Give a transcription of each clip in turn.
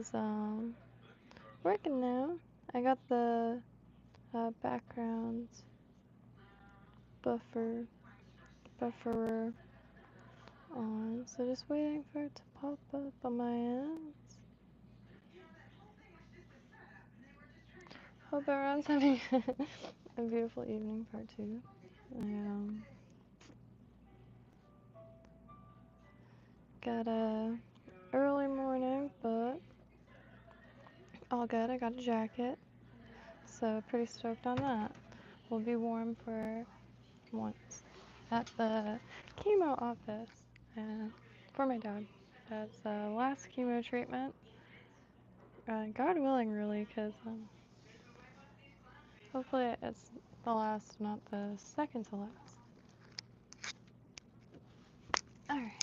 is working now. I got the background bufferer on, so just waiting for it to pop up on my end. Hope everyone's having a beautiful evening, part 2. Got a early morning, but all good. I got a jacket, so pretty stoked on that. We'll be warm for once at the chemo office for my dad. Dad's last chemo treatment. God willing, really, because hopefully it's the last, not the second to last. Alright.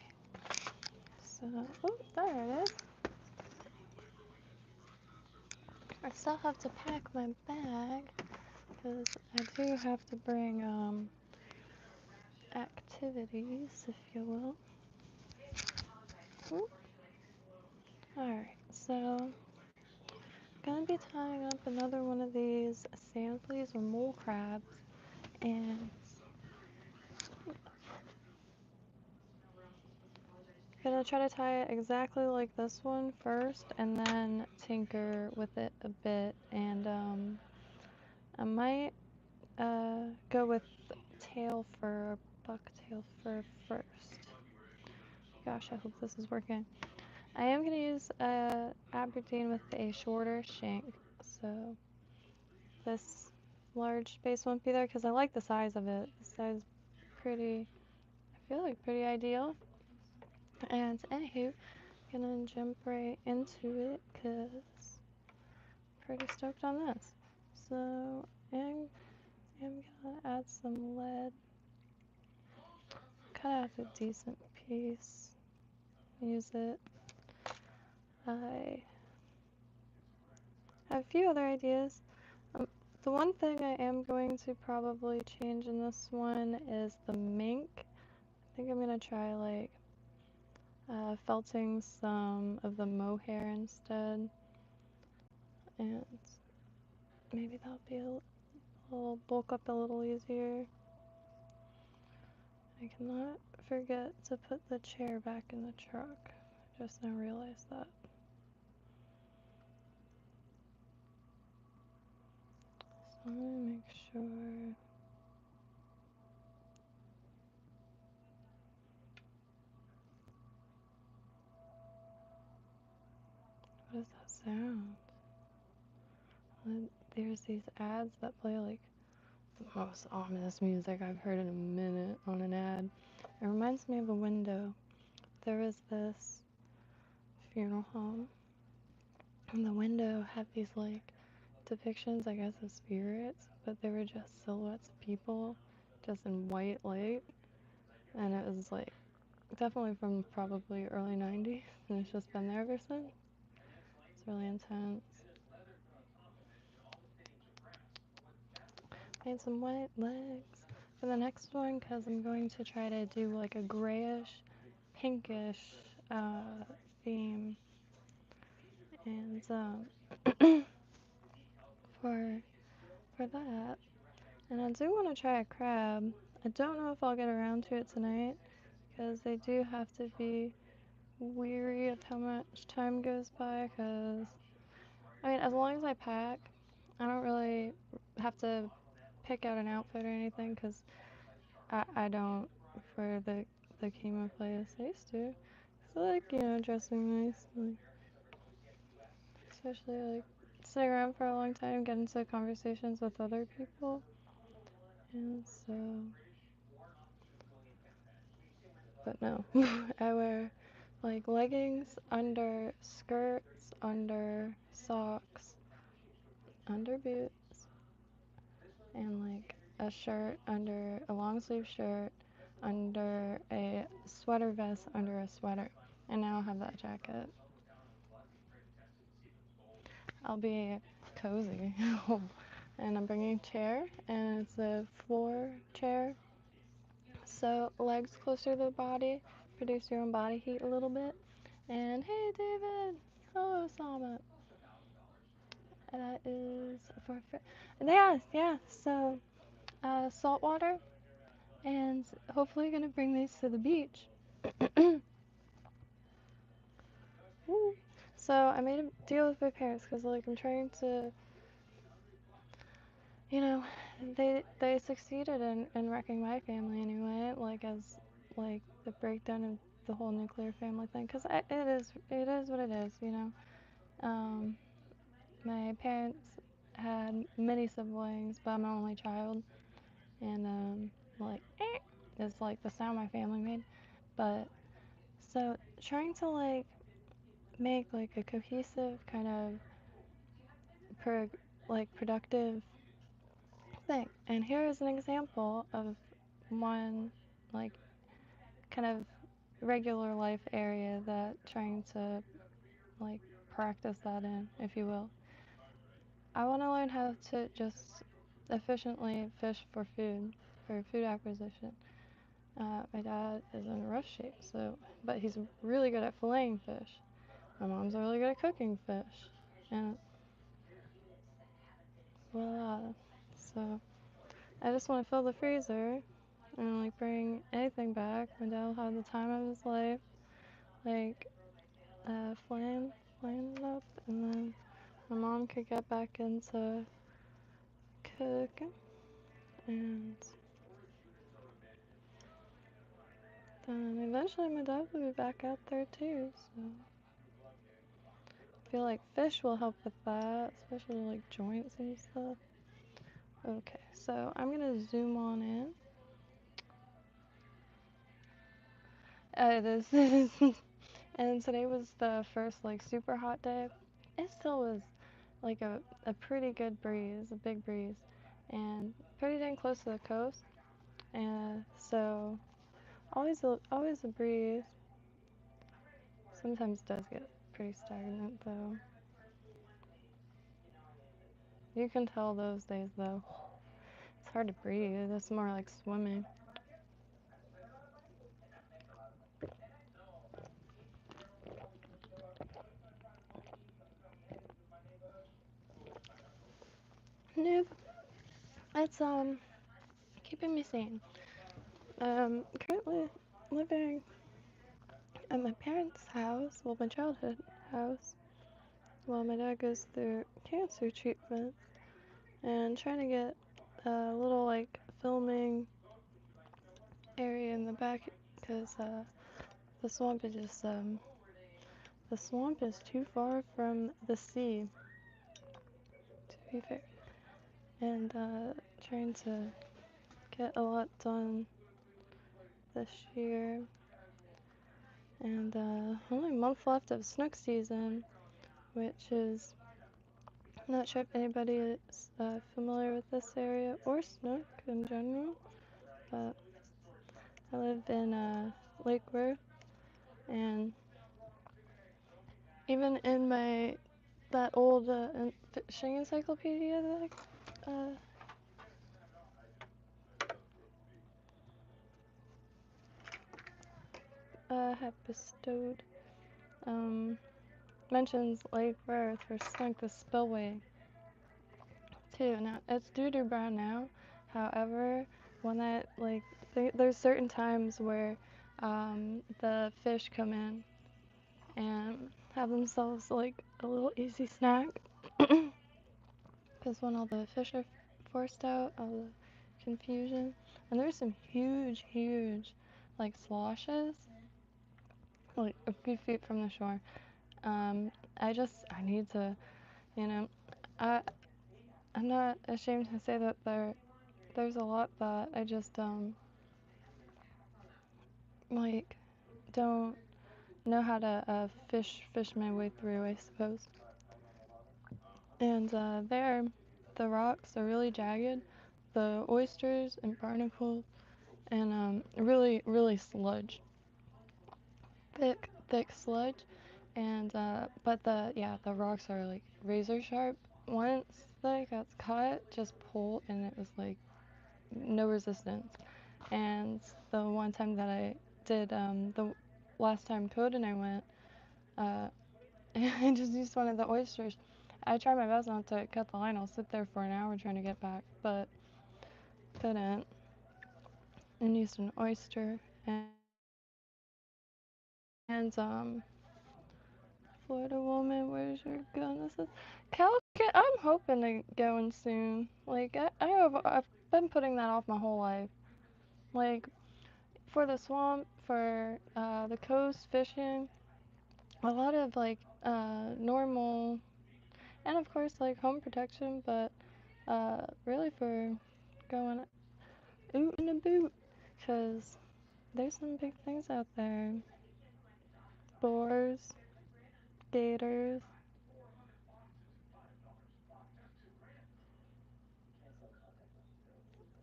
So, oh, there it is. I still have to pack my bag because I do have to bring activities, if you will. Alright, so I'm gonna be tying up another one of these sand fleas or mole crabs, and gonna try to tie it exactly like this one first, and then tinker with it a bit, and I might go with tail fur, bucktail fur first. Gosh, I hope this is working. I am gonna use Aberdeen with a shorter shank, so this large base won't be there because I like the size of it. The size is pretty, I feel like pretty ideal. And anywho, gonna jump right into it because I'm pretty stoked on this. So I'm gonna add some lead. Cut out a decent piece. Use it. I have a few other ideas. The one thing I am going to probably change in this one is the mink. I think I'm gonna try like felting some of the mohair instead, and maybe that'll be a little bulk up a little easier. I cannot forget to put the chair back in the truck. I just now realized that. So I'm gonna make sure. What is that sound? There's these ads that play like the most ominous music I've heard in a minute on an ad. It reminds me of a window. There was this funeral home, and the window had these like depictions, I guess, of spirits, but they were just silhouettes of people just in white light, and it was like definitely from probably early 90s, and it's just been there ever since. It's really intense. Made some white legs for the next one because I'm going to try to do like a grayish, pinkish theme, and for that. And I do want to try a crab. I don't know if I'll get around to it tonight because they do have to be weary of how much time goes by, because I mean, as long as I pack, I don't really have to pick out an outfit or anything, because I don't for the chemo place. I used to. So like, you know, dressing nice, like, especially like sitting around for a long time, getting into conversations with other people. And so, but no, I wear like leggings under skirts, under socks, under boots, and like a shirt under a long sleeve shirt, under a sweater vest, under a sweater. And now I have that jacket. I'll be cozy. And I'm bringing a chair, and it's a floor chair. So legs closer to the body, produce your own body heat a little bit. And hey, David! Oh, salmon. That is for yeah. So, salt water, and hopefully gonna bring these to the beach. Woo. So I made a deal with my parents because like I'm trying to, you know, they succeeded in wrecking my family anyway, like as like the breakdown of the whole nuclear family thing. Because it is what it is, you know. Um, my parents had many siblings, but I'm an only child, and like is like the sound my family made. But so trying to like make like a cohesive kind of productive thing. And here is an example of one like kind of regular life area that trying to like practice that in, if you will. I want to learn how to just efficiently fish for food acquisition. My dad is in rough shape, but he's really good at filleting fish. My mom's really good at cooking fish, and voila. So I just want to fill the freezer and like bring anything back. My dad will have the time of his life, like flaying it up, and then my mom could get back into cooking, and then eventually my dad will be back out there too. So I feel like fish will help with that, especially like joints and stuff. Okay, so I'm gonna zoom on in. It is, it is, and today was the first like super hot day. It still was like a pretty good breeze, a big breeze, and pretty dang close to the coast. And so always a breeze. Sometimes does get pretty stagnant though. You can tell those days though. It's hard to breathe. It's more like swimming. Nope. It's keeping me sane. Currently living at my parents' house, well, my childhood house, while my dad goes through cancer treatment, and trying to get a little like filming area in the back because the swamp is just the swamp is too far from the sea, to be fair, and trying to get a lot done this year, and only a month left of snook season, which is, I'm not sure if anybody is familiar with this area or snook in general, but I live in Lake Worth, and even in that old fishing encyclopedia that had bestowed, um, mentions Lake Worth for snook the spillway too. Now it's doo-doo brown now. However, when that like there's certain times where the fish come in and have themselves like a little easy snack, because when all the fish are forced out, all the confusion, and there's some huge like sloshes like a few feet from the shore. I need to, you know, I I'm not ashamed to say that there's a lot that I just like don't know how to fish my way through, I suppose. And there, the rocks are really jagged, the oysters and barnacles, and really sludge, thick sludge, and but the rocks are like razor sharp. Once that gets caught, just pull, and it was like no resistance. And the one time that I did, the last time Code and I went, uh, and I just used one of the oysters. I tried my best not to cut the line. I'll sit there for an hour trying to get back, but couldn't. And used an oyster and Florida woman, where's your gun? This is Calicut. I'm hoping to go in soon. Like I've been putting that off my whole life. Like for the swamp, for the coast fishing, a lot of like normal, and of course like home protection, but really for going oot in a boot, cause there's some big things out there. Boars, gators.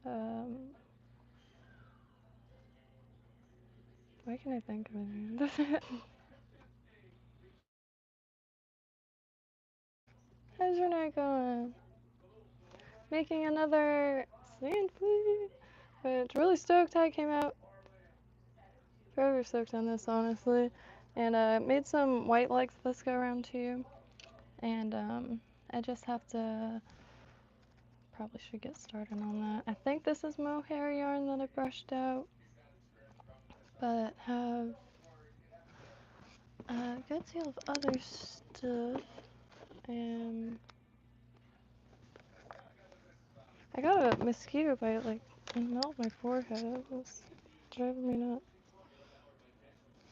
Um, why can I think of it? How's your night going? Making another sand flea, which really stoked. I came out forever stoked on this, honestly, and made some white legs this go around too. And I just have to probably should get started on that. I think this is mohair yarn that I brushed out, but have a good deal of other stuff. And I got a mosquito bite like in the middle of my forehead. It was driving me nuts.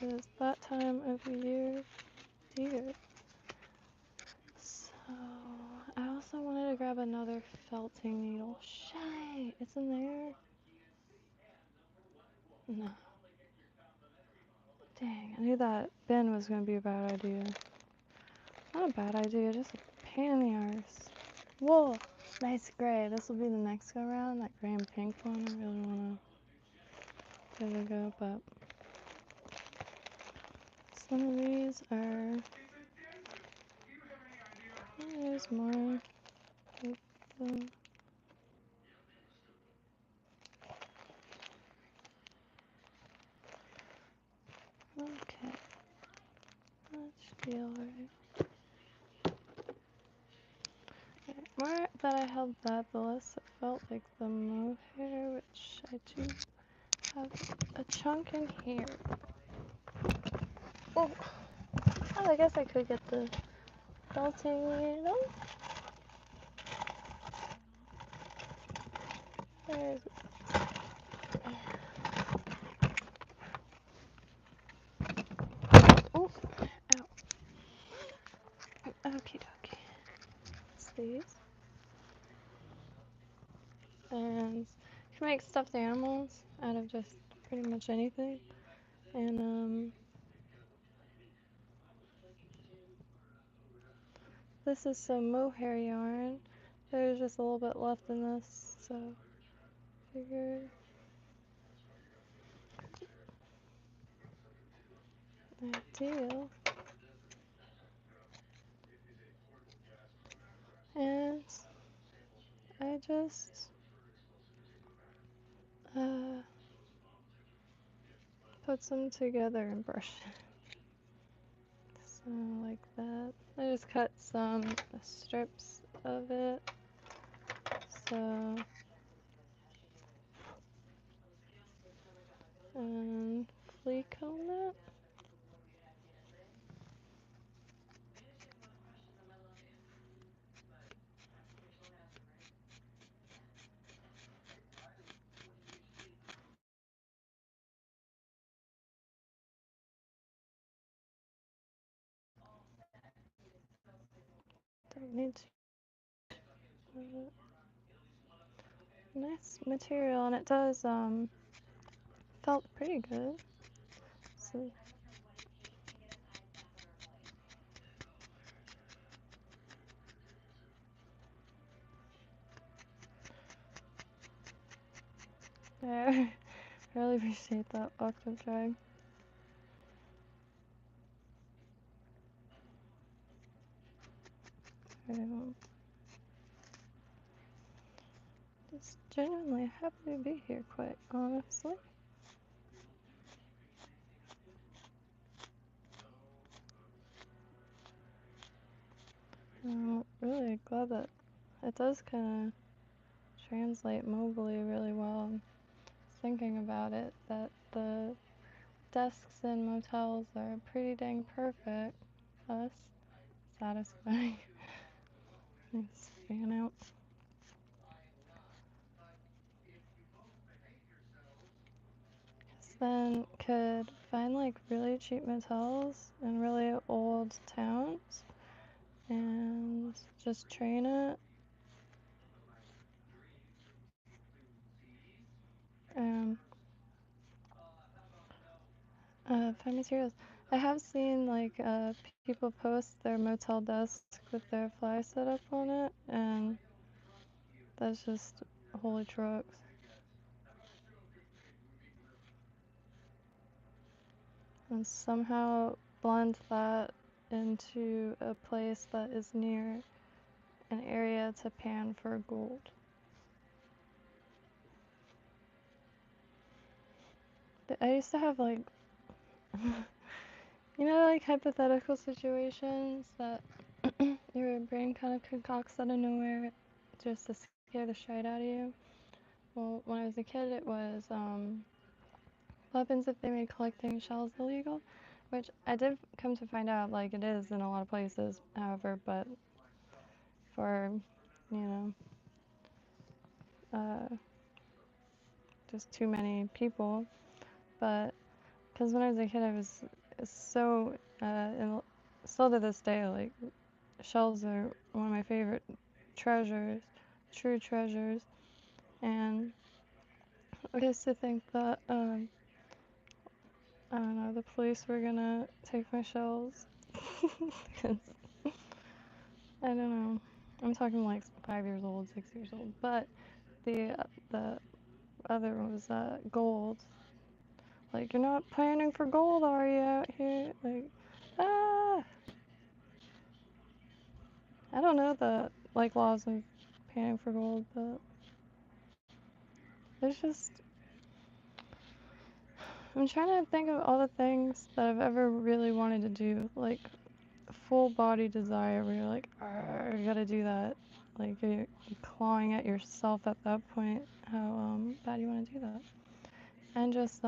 It's that time of year here. So I also wanted to grab another felting needle. Shit, it's in there. No. Dang, I knew that bin was gonna be a bad idea. Not a bad idea, just a pain in the arse. Whoa, nice gray. This will be the next go round. That gray and pink one. I really wanna give it a go, but some of these are. There's more. Okay, that should be alright. More that I held that, the less it felt like the mohair, which I do have a chunk in here. Oh, I guess I could get the felting needle. There's. Oh, ow. Okie dokie. It's these. And you can make stuffed animals out of just pretty much anything. And this is some mohair yarn. There's just a little bit left in this, so figured ideal. And I just put some together and brush it. So like that. I just cut some strips of it. So and flea comb it. Don't need to. Nice material, and it does felt pretty good. So I really appreciate that octave drag. Just genuinely happy to be here, quite honestly. I'm really glad that it does kind of translate mobily really well. Thinking about it, that the desks in motels are pretty dang perfect. Thus satisfying. These fan outs. Then could find like really cheap motels in really old towns and just train it and find materials. I have seen like people post their motel desk with their fly set up on it, and that's just holy trucks. And somehow blend that into a place that is near an area to pan for gold. I used to have like, like hypothetical situations that your brain kind of concocts out of nowhere just to scare the shit out of you. Well, when I was a kid, it was what happens if they made collecting shells illegal? Which I did come to find out, like, it is in a lot of places, however, but for, you know, just too many people. But because when I was a kid, I was so, and still to this day, like, shells are one of my favorite treasures, true treasures. And I used to think that, I don't know, the police were gonna take my shells. Because, I don't know. I'm talking like 5 years old, 6 years old. But the other one was gold. Like, you're not panning for gold, are you, out here? Like, ah! I don't know the, like, laws of panning for gold, but there's just... I'm trying to think of all the things that I've ever really wanted to do. Like, full body desire where you're like, I gotta do that. Like, you're clawing at yourself at that point, how bad you want to do that. And just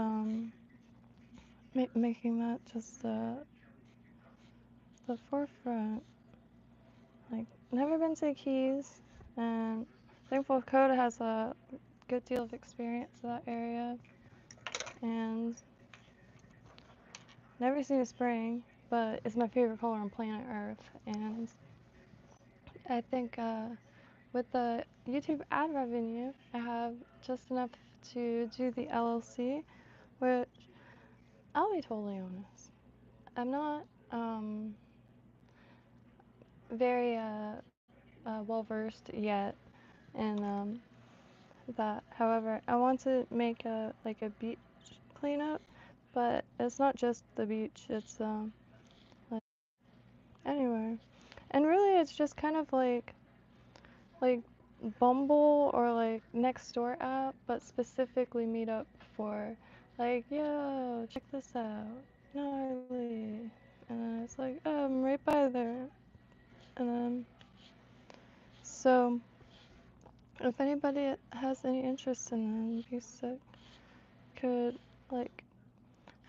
making that just the forefront. Like, never been to the Keys, and thankful Dakota has a good deal of experience in that area, and never seen a spring, but it's my favorite color on planet Earth, and I think with the YouTube ad revenue, I have just enough to do the LLC, which I'll be totally honest, I'm not very well versed yet in that. However, I want to make a beach cleanup, but it's not just the beach. It's like anywhere, and really it's just kind of like Bumble or like Nextdoor app, but specifically meet up for like, yo, check this out, gnarly, and then it's like, I'm right by there, and then so if anybody has any interest in that, be sick, could like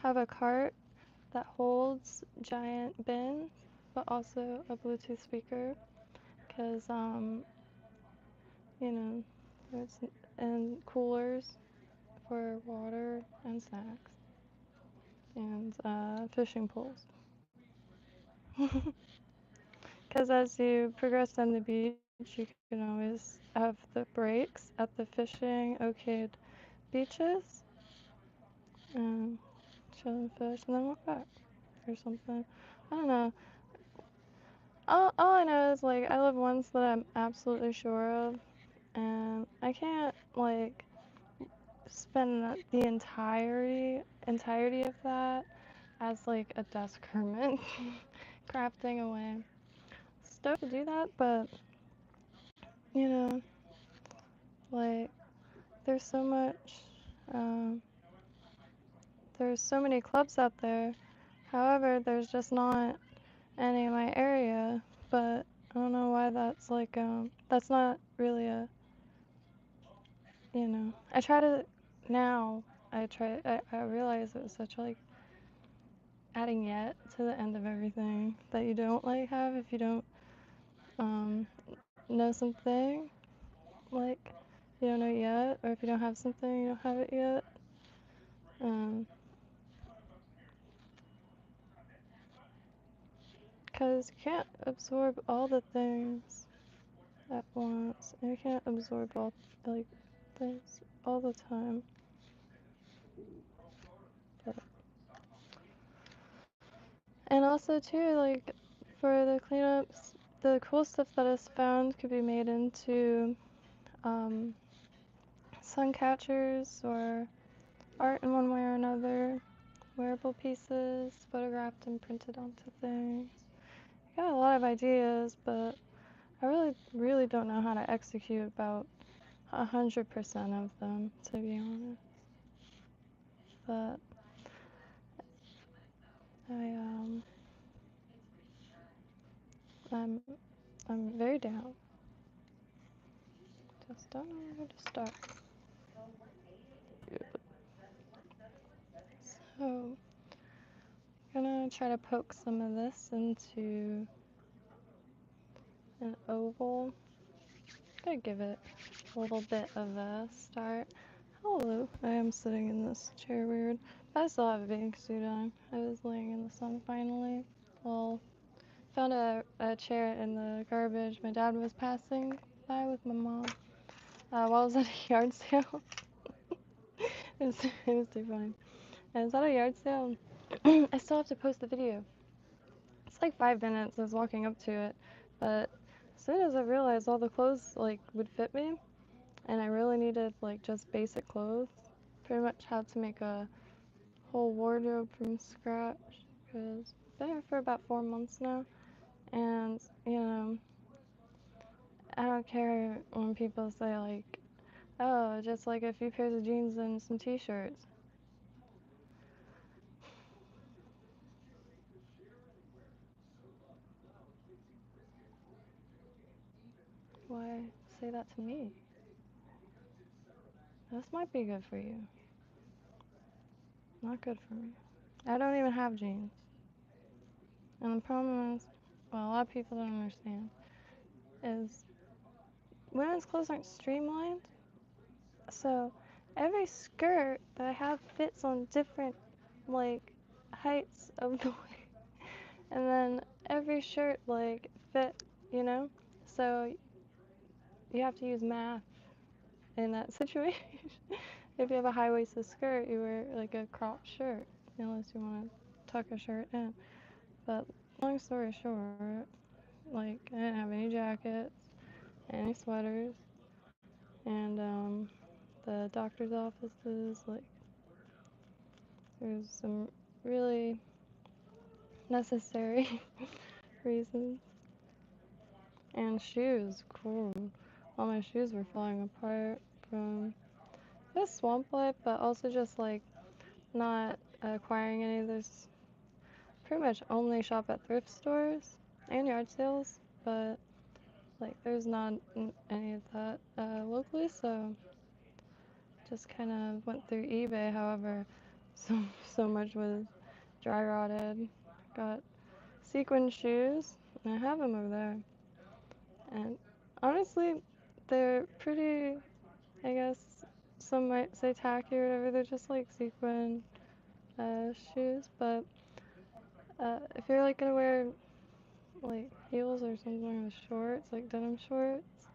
have a cart that holds giant bins, but also a Bluetooth speaker, because you know, there's and coolers for water and snacks, and fishing poles. Because as you progress down the beach, you can always have the breaks at the fishing okayed beaches and chill and fish, and then walk back or something. I don't know. All I know is like I live ones that I'm absolutely sure of, and I can't like spend the entirety of that as like a desk hermit crafting away. Stoked to do that, but you know, like there's so much, um, there's so many clubs out there. However, there's just not any in my area. But I don't know why that's like, that's not really a, I try to, now, I realize it was such like adding yet to the end of everything that you don't like have if you don't, um, know something, like, you don't know yet, or if you don't have something, you don't have it yet. Um, 'Cause you can't absorb all the things at once, and you can't absorb all, like, things all the time. But, and also, too, like, for the cleanups, the cool stuff that is found could be made into, um, sun catchers or art in one way or another, wearable pieces, photographed and printed onto things. I got a lot of ideas, but I really don't know how to execute about 100% of them, to be honest. But I I'm I'm very down. Just don't know where to start. So I'm gonna try to poke some of this into an oval. Gotta give it a little bit of a start. Hello, I am sitting in this chair weird. I still have a bathing suit on. I was laying in the sun finally. Well, found a chair in the garbage. My dad was passing by with my mom while I was at a yard sale. It was too funny. I was at a yard sale. I still have to post the video. It's like 5 minutes. I was walking up to it, but as soon as I realized all the clothes like would fit me, and I really needed like just basic clothes, pretty much had to make a whole wardrobe from scratch. Cause I've been here for about 4 months now, and I don't care when people say like, oh, just like a few pairs of jeans and some t-shirts. Why say that to me? This might be good for you. Not good for me. I don't even have jeans. And the problem is, well, a lot of people don't understand, is women's clothes aren't streamlined. So every skirt that I have fits on different, like, heights of the way. And then every shirt, like, fit, you know? So you have to use math in that situation. If you have a high-waisted skirt, you wear, like, a cropped shirt, unless you want to tuck a shirt in. But long story short, like, I didn't have any jackets, any sweaters, and the doctor's offices, like, there's some really necessary reasons. And shoes, cool. All my shoes were falling apart from this swamp life, but also just like not acquiring any of this. Pretty much only shop at thrift stores and yard sales, but like there's not any of that locally, so just kind of went through eBay. However, so so much was dry rotted. Got sequin shoes, and I have them over there. And honestly, they're pretty, I guess some might say tacky or whatever. They're just like sequin shoes, but if you're like gonna wear like heels or something with shorts, like denim shorts,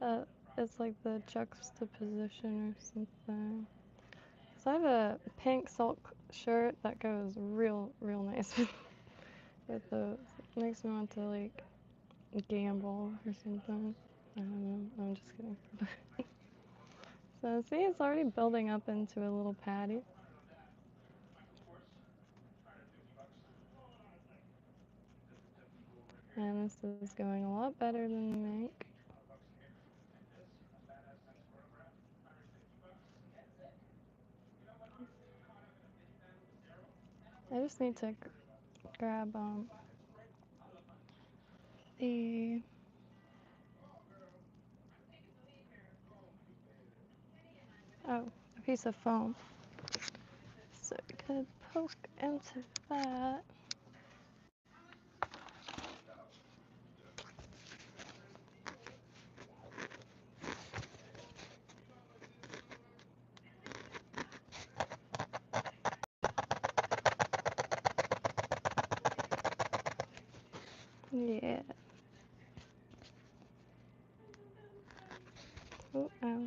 uh, it's like the juxtaposition or something. So I have a pink silk shirt that goes real nice with those. It makes me want to like gamble or something. I don't know. I'm just kidding. So see, it's already building up into a little patty. And this is going a lot better than the make. I just need to grab the oh, a piece of foam. So we could poke into that. Yeah. Oh, ow.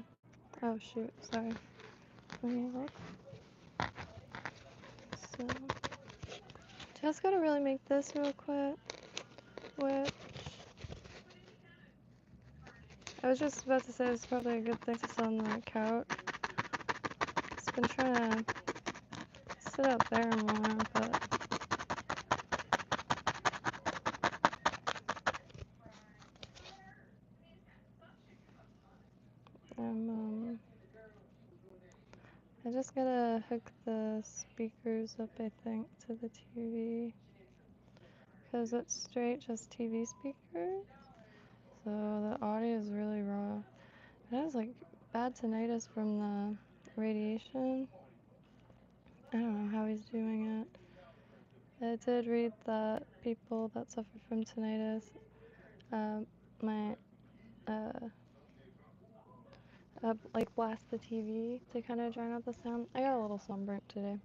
Oh shoot, sorry. Let me look. So, just gotta really make this real quick. Which, I was just about to say it's probably a good thing to sit on the couch. It's been trying to sit out there more, but I'm, I just gotta hook the speakers up, I think, to the TV. Because it's straight just TV speakers. So the audio is really raw. It has like bad tinnitus from the radiation. I don't know how he's doing it. I did read that people that suffer from tinnitus might like blast the TV to kind of drown out the sound. I got a little sunburnt today,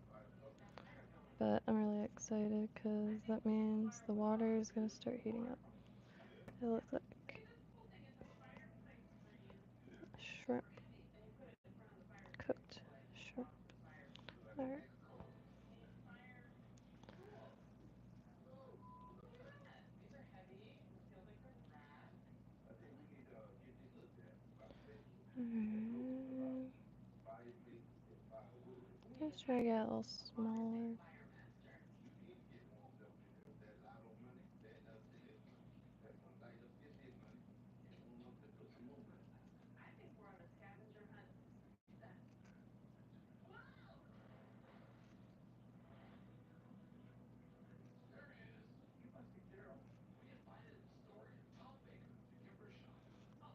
but I'm really excited because that means the water is gonna start heating up. It looks like shrimp, cooked shrimp. Alright. Let's try to get a little smaller.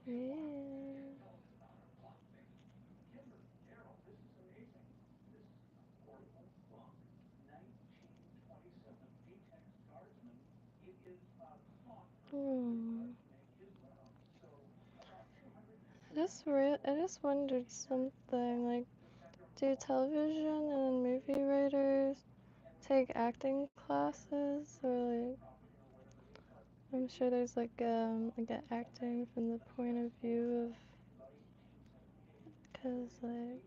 Yeah. Hmm. I just wondered something. Like, do television and movie writers take acting classes, or like, I'm sure there's like an acting from the point of view of, cause like,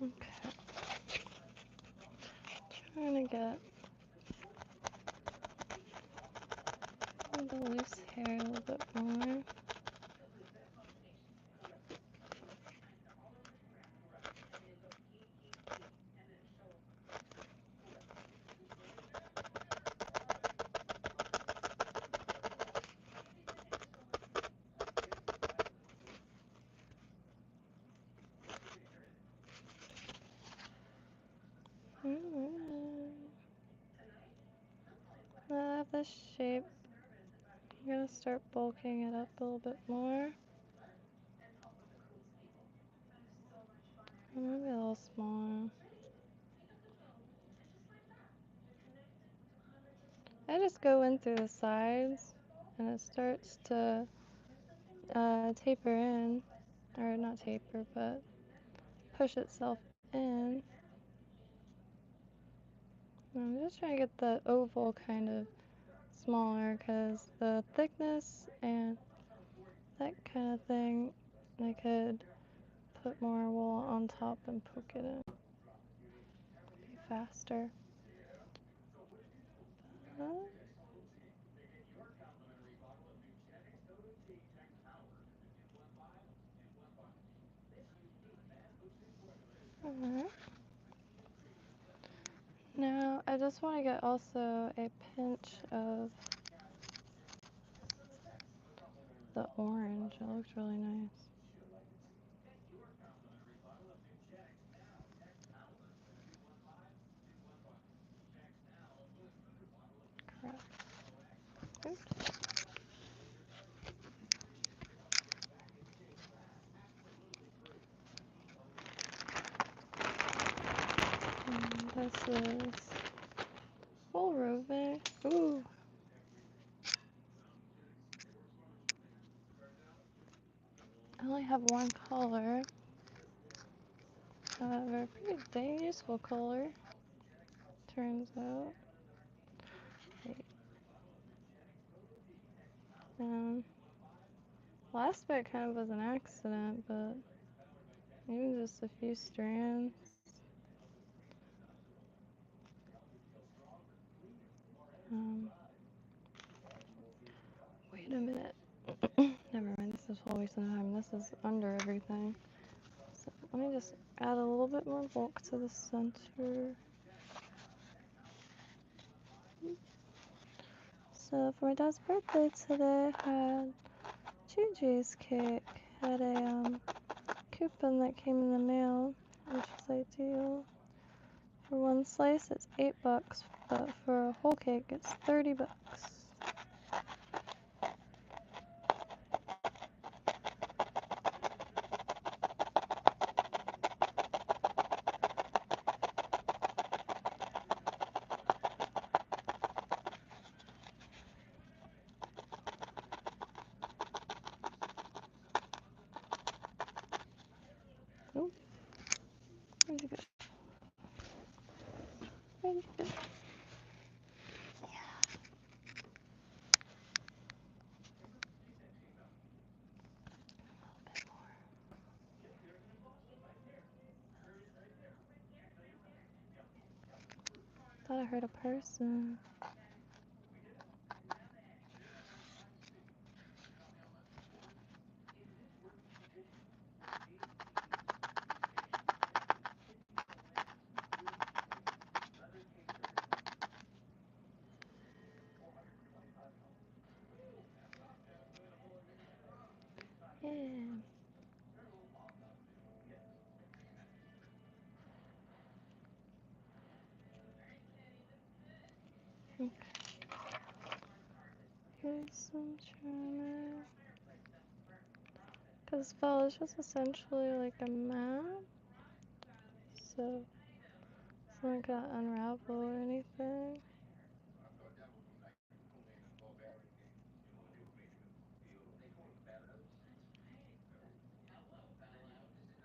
okay, trying to get the loose hair a little bit more. I have this shape. I'm gonna start bulking it up a little bit more. Maybe a little smaller. I just go in through the sides and it starts to taper in, or not taper, but push itself in. I'm just trying to get the oval kind of smaller because the thickness and that kind of thing, I could put more wool on top and poke it in. Be faster. Alright. Now I just want to get also a pinch of the orange. It looks really nice. Crap. Oops. This is full roving. Ooh. I only have one color. However, pretty dang useful color. Turns out. Wait. Last bit kind of was an accident, but even just a few strands. Wait a minute. Never mind, this is full waste of time. This is under everything. So let me just add a little bit more bulk to the center. So for my dad's birthday today, I had Gigi's cake. Had a coupon that came in the mail, which is ideal. For one slice, it's $8, but for a whole cake, it's $30. Oh, where'd you go? Where'd you go? Thought I heard a person. Yeah. Okay. Here's some trimmer. Because felt is just essentially like a map, so it's not gonna unravel or anything.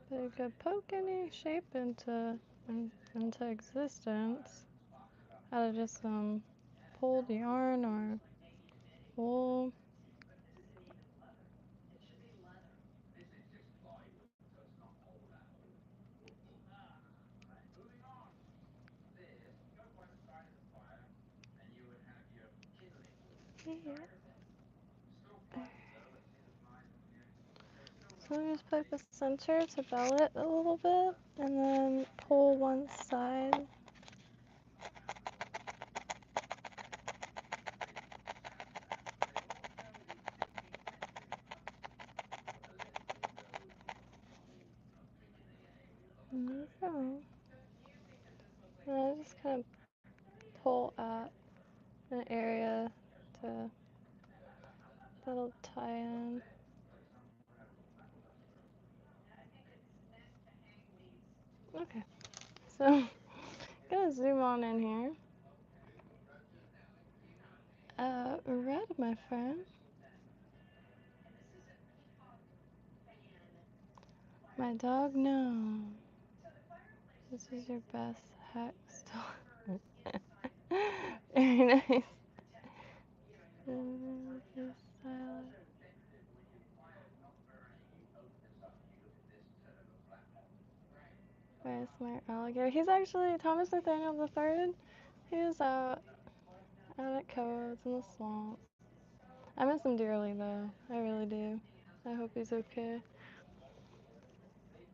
But it could poke any shape into existence out of just some pulled yarn or wool. Yeah. So I just poke the center to bell it a little bit, and then pull one side. And there we go. And I just kind of pull at an area to that'll tie in. Okay, so gonna zoom on in here. Red, my friend. My dog, no. This is your best hack still. Very nice. Very smart alligator. He's actually Thomas Nathaniel III. He was out at Codes in the swamp. I miss him dearly though. I really do. I hope he's okay.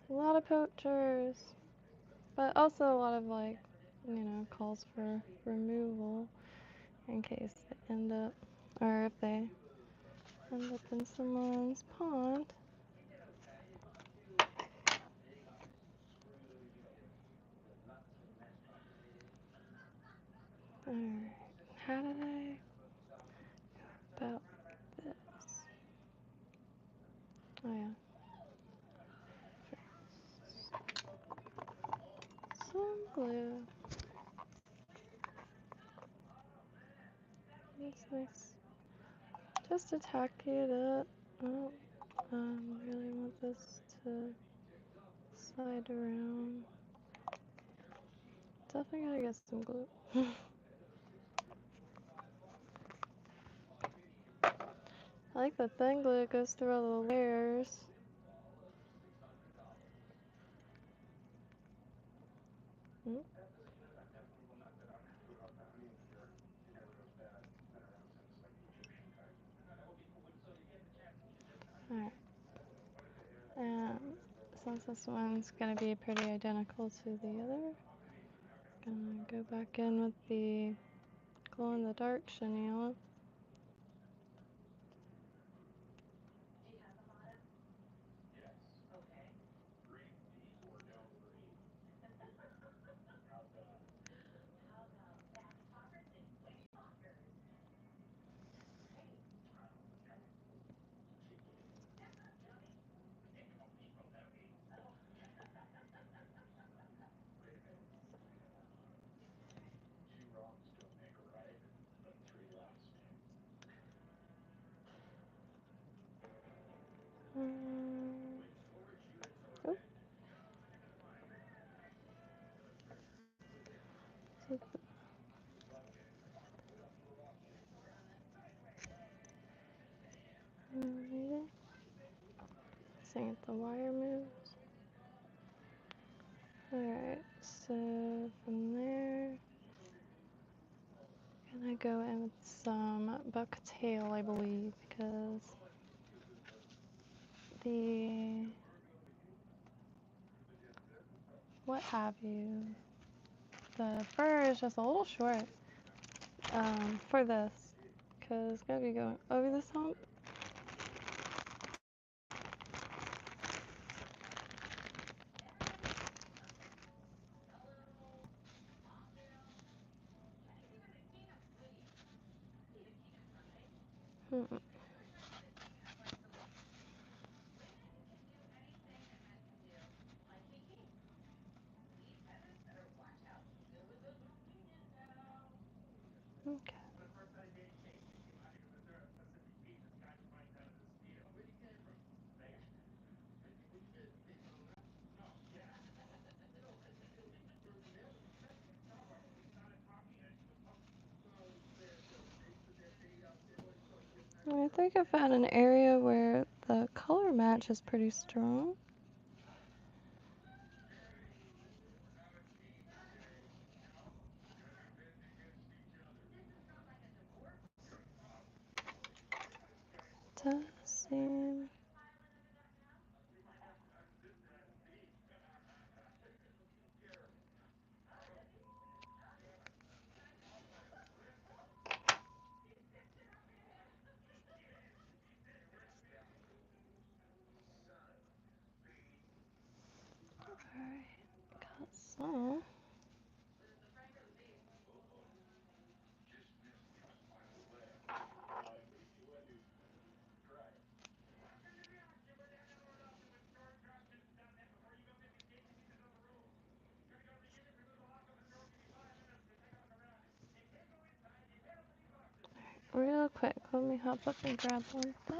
A lot of poachers, but also a lot of like, calls for removal in case they end up, or if they end up in someone's pond. Alright, how did I go about this? Oh yeah. Some glue. That's nice. Just to tack it up. I don't really want this to slide around. Definitely gotta get some glue. I like the thin glue, it goes through all the layers. Mm. Alright. Since this one's gonna be pretty identical to the other, gonna go back in with the glow in the dark chenille. Oh, alright. Seeing if the wire moves. Alright, so from there, gonna go in with some bucktail, I believe, because the what have you, the fur is just a little short for this, because it's gonna be going over this hump. Hmm. Okay. I think I found an area where the color match is pretty strong. Does seem. Alright, got some. Real quick, let me hop up and grab one thing.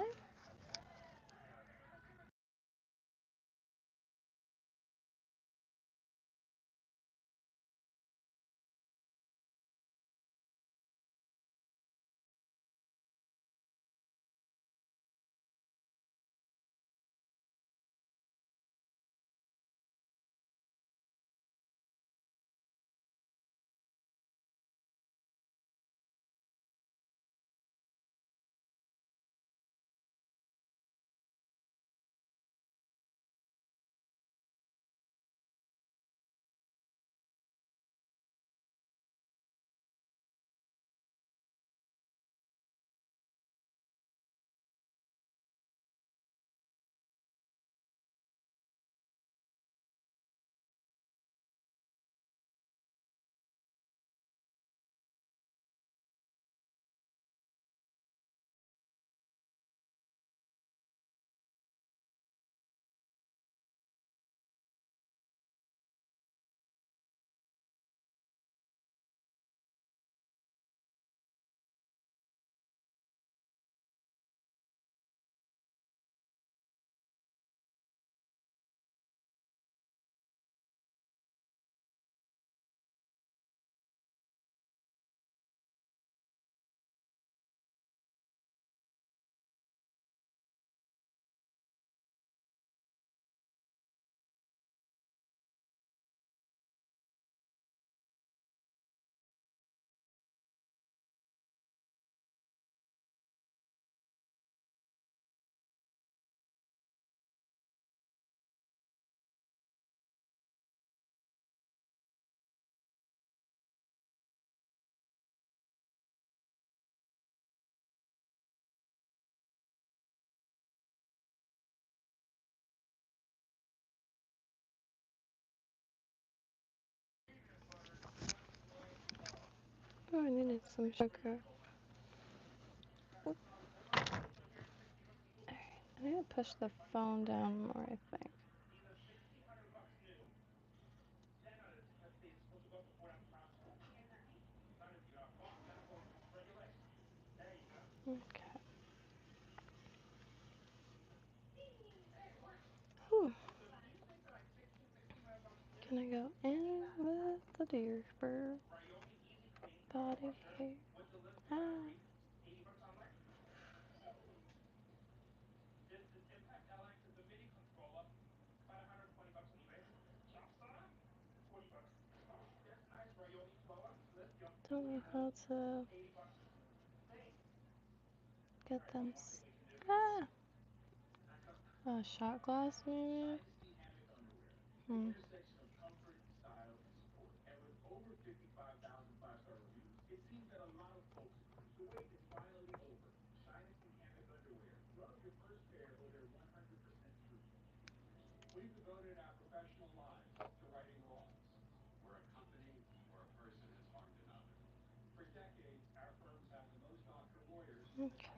need some sugar. Oop. I need to push the phone down more, I think. Okay. Whew. Can I go in with the deer fur body hair? Ah. Don't know how to get them. Ah! A shot glass, maybe? Hmm. Okay.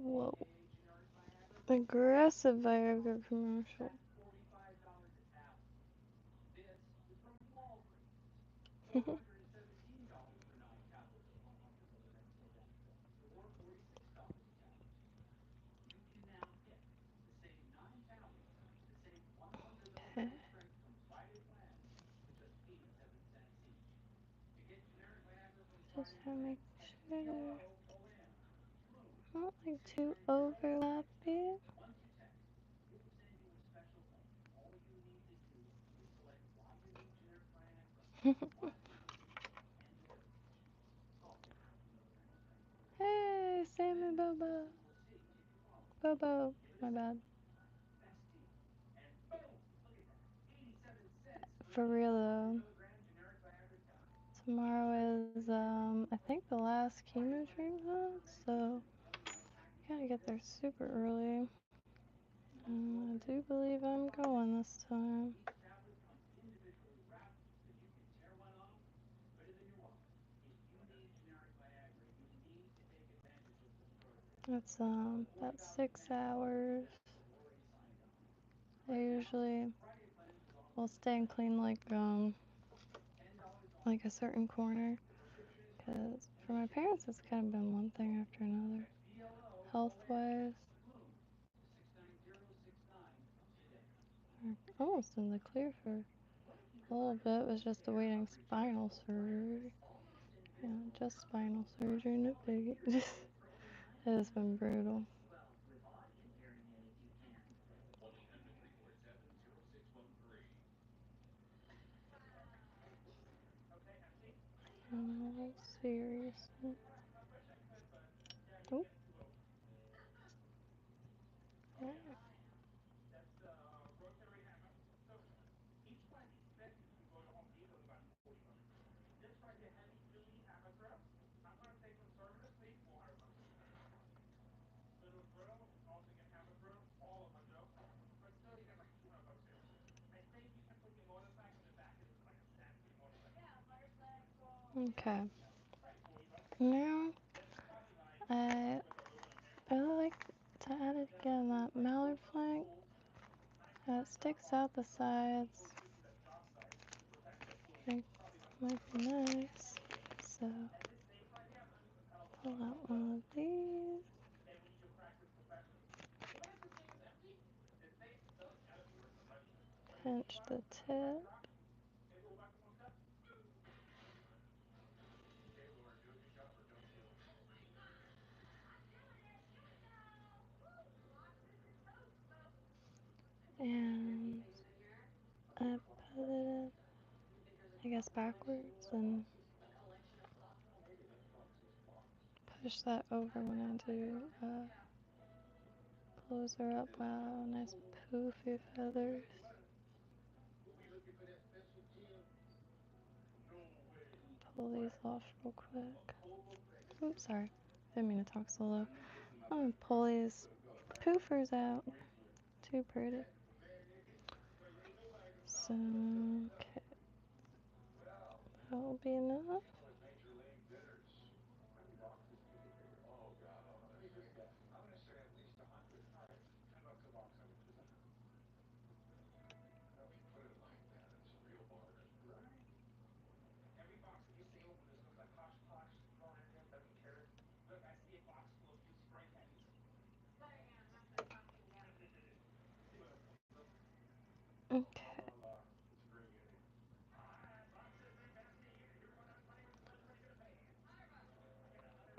Whoa. Aggressive Viagra commercial. Okay. Just to make sure. Not like too overlappy. Hey, Sammy Bobo. Bobo. My bad. For real though. Tomorrow is I think the last chemo treatment, so gotta get there super early. I do believe I'm going this time. It's about 6 hours. I usually will stay and clean like a certain corner, because for my parents it's kind of been one thing after another, health wise. Almost in the clear for a little bit, was just awaiting spinal surgery. Yeah, just spinal surgery, no biggie. It has been brutal. No, seriously. Oh, yeah. Okay. Now I really like to add it again, that mallard flank. It sticks out the sides. I think might be nice. So pull out one of these. Pinch the tip. and I put it, I guess, backwards and push that over when I do close her up. Wow, nice poofy feathers. Pull these off real quick. Oops, sorry. Didn't mean to talk so low. I'm gonna pull these poofers out. Too pretty. So, okay. That'll be enough. Okay.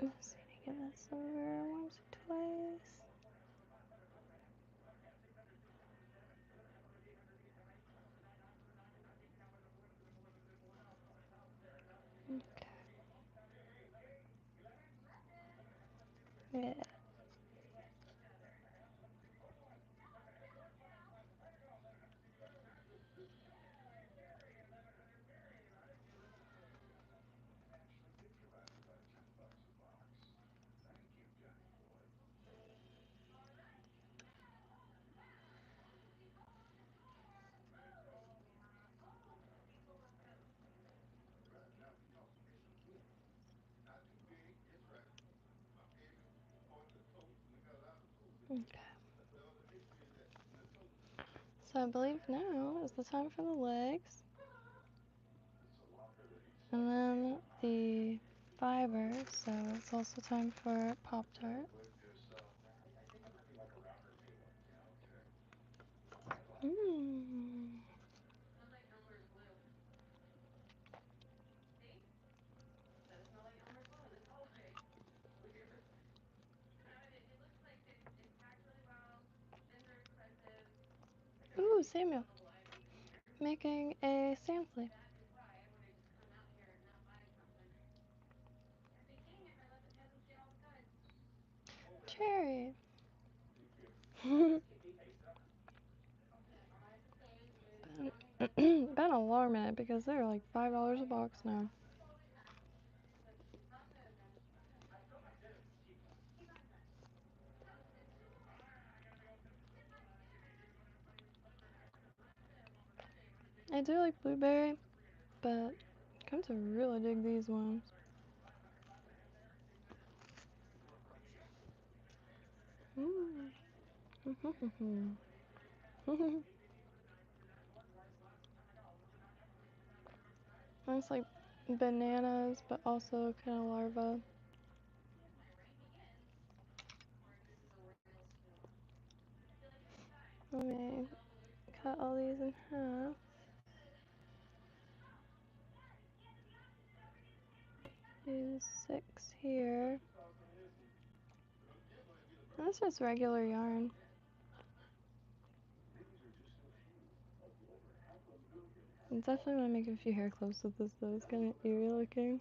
Let's see if I get this over once or twice. Okay. Yeah. Okay. So I believe now is the time for the legs. And then the fiber, so it's also time for Pop-Tart. Mmm. Ooh, Samuel. Making a sand flea. Cherry. Been a long minute because they're like $5 a box now. I do like blueberry, but come to really dig these ones. Mm. It's like bananas, but also kind of larva. Let me cut all these in half. Use 6 here. That's just regular yarn. I definitely want to make a few hair clips with this though. It's kind of eerie looking.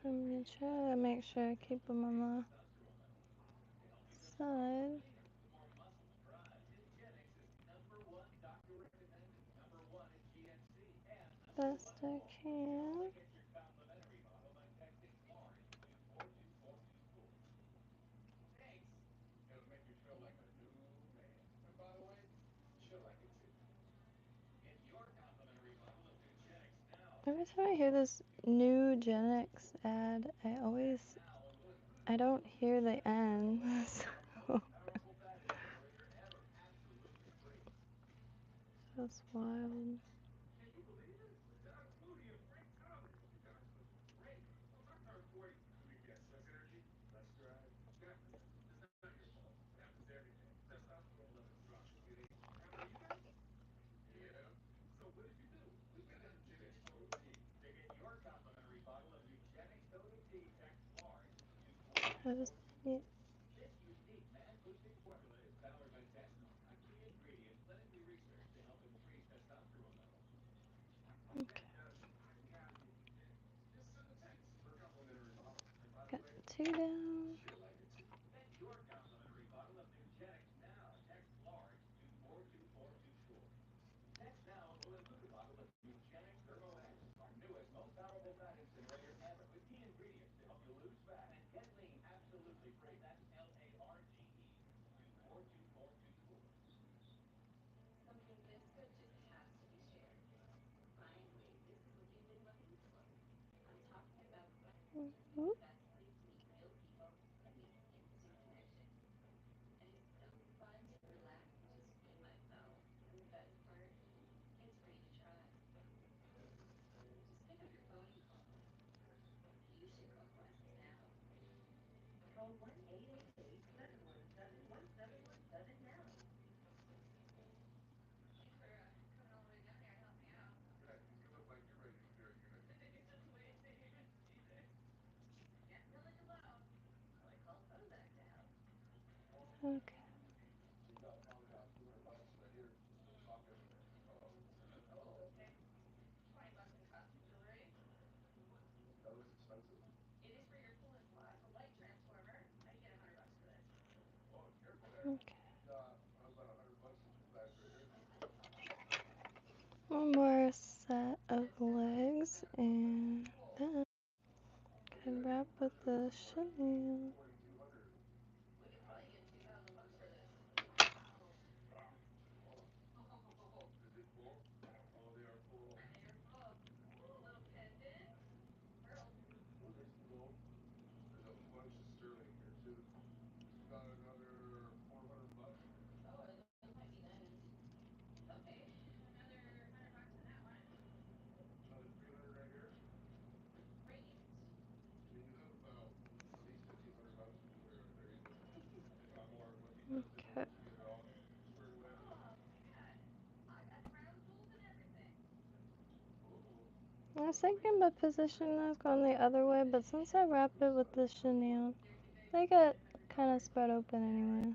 So I'm gonna try to make sure I keep them on the side. Best I can. Every time I hear this new Gen X ad, I don't hear the end. So that's wild. I just, yeah. Okay. Got two down. Oop. Okay. Okay. One more set of legs, and then can wrap with the chenille. Okay. I was thinking about positioning those going the other way, but since I wrap it with the chenille, they get kind of spread open anyways.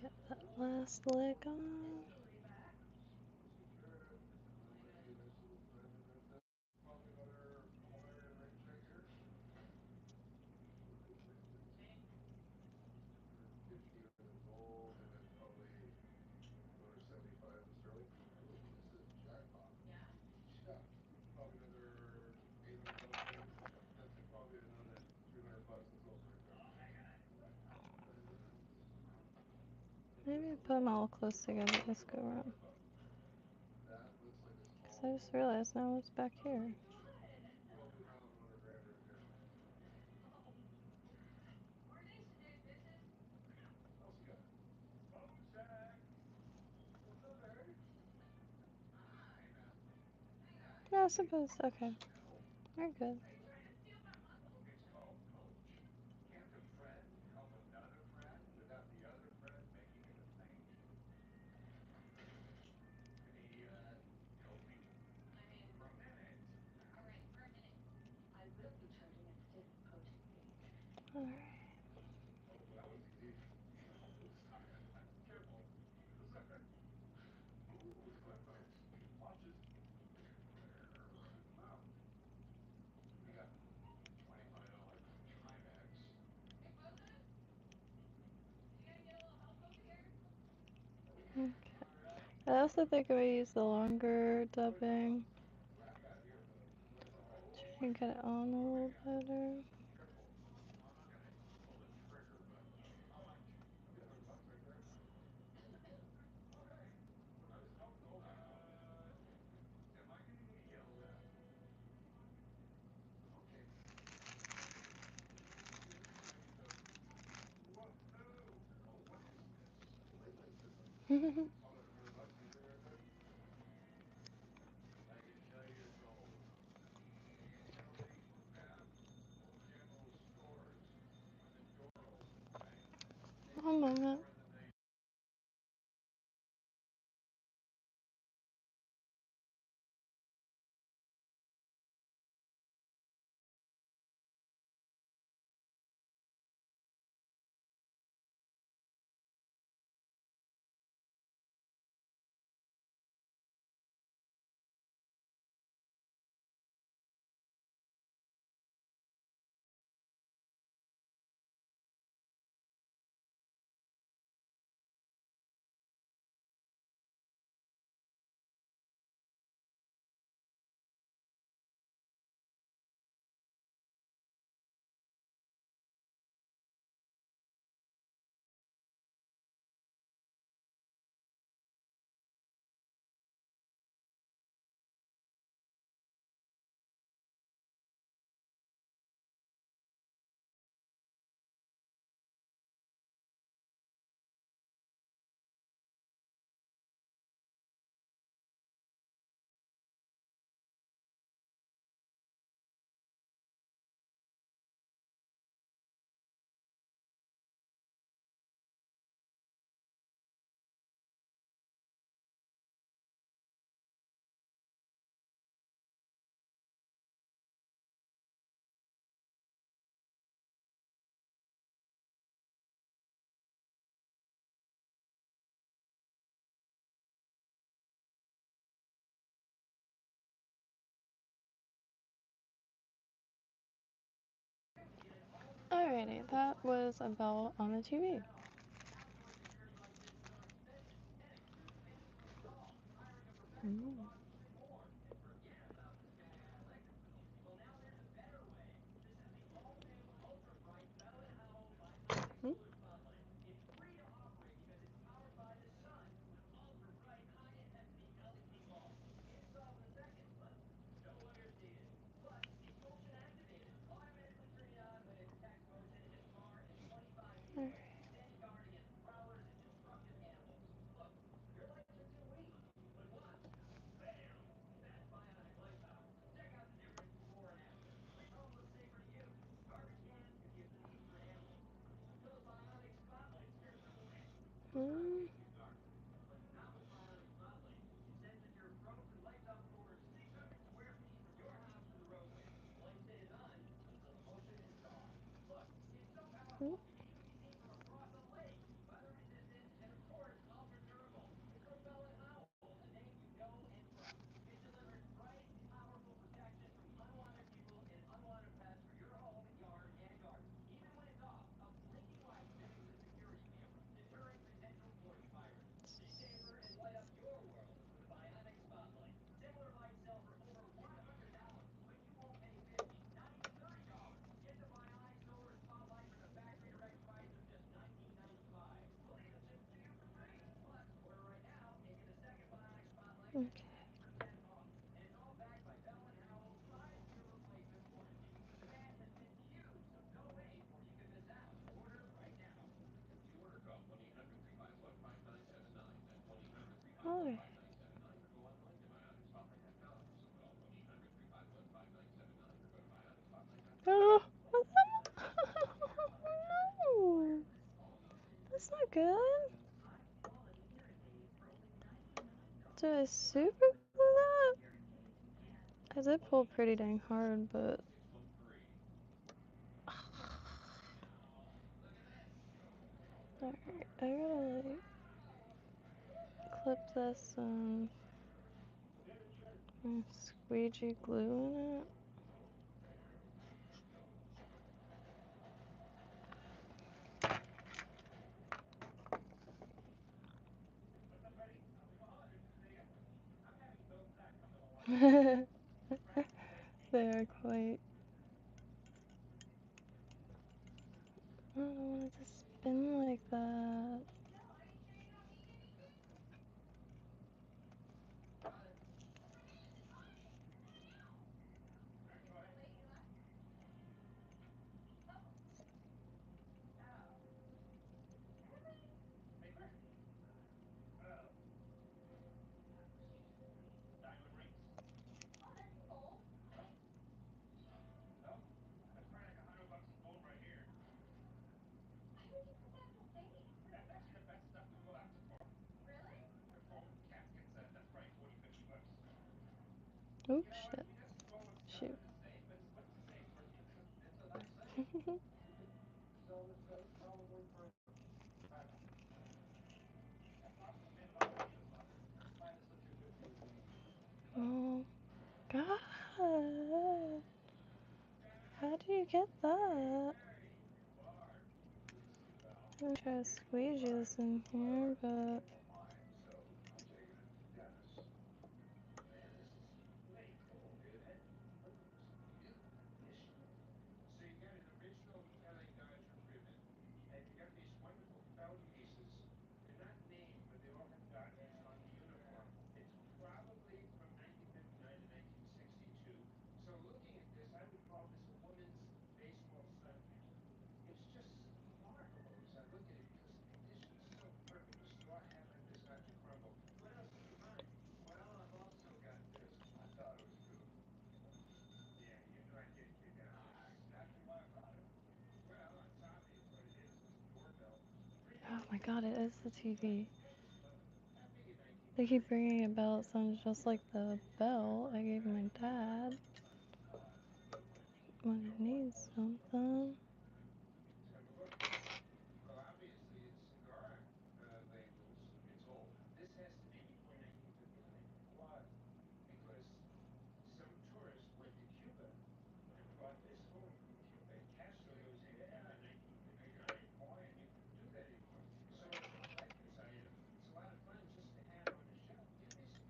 Get that last leg on. Maybe put them all close together this go around. Because I just realized now it's back here. No, I suppose. Okay. We're good. Alright. I also think if I use the longer dubbing, try and get it on a little better. One moment. Alrighty, that was about on the TV. Mm. Mm. Mm. Mm. Okay. Alright. Oh, what's that? No, that's not good. Do I super glue that? I did pull pretty dang hard, but alright, I gotta like clip this and squeegee glue in it. They are quite. I don't want it to spin like that. Oh shit. Shoot. Oh god. How do you get that? I'm gonna try to squeeze this in here, but oh my god, it is the TV. They keep ringing a bell. It sounds just like the bell I gave my dad when he needs something.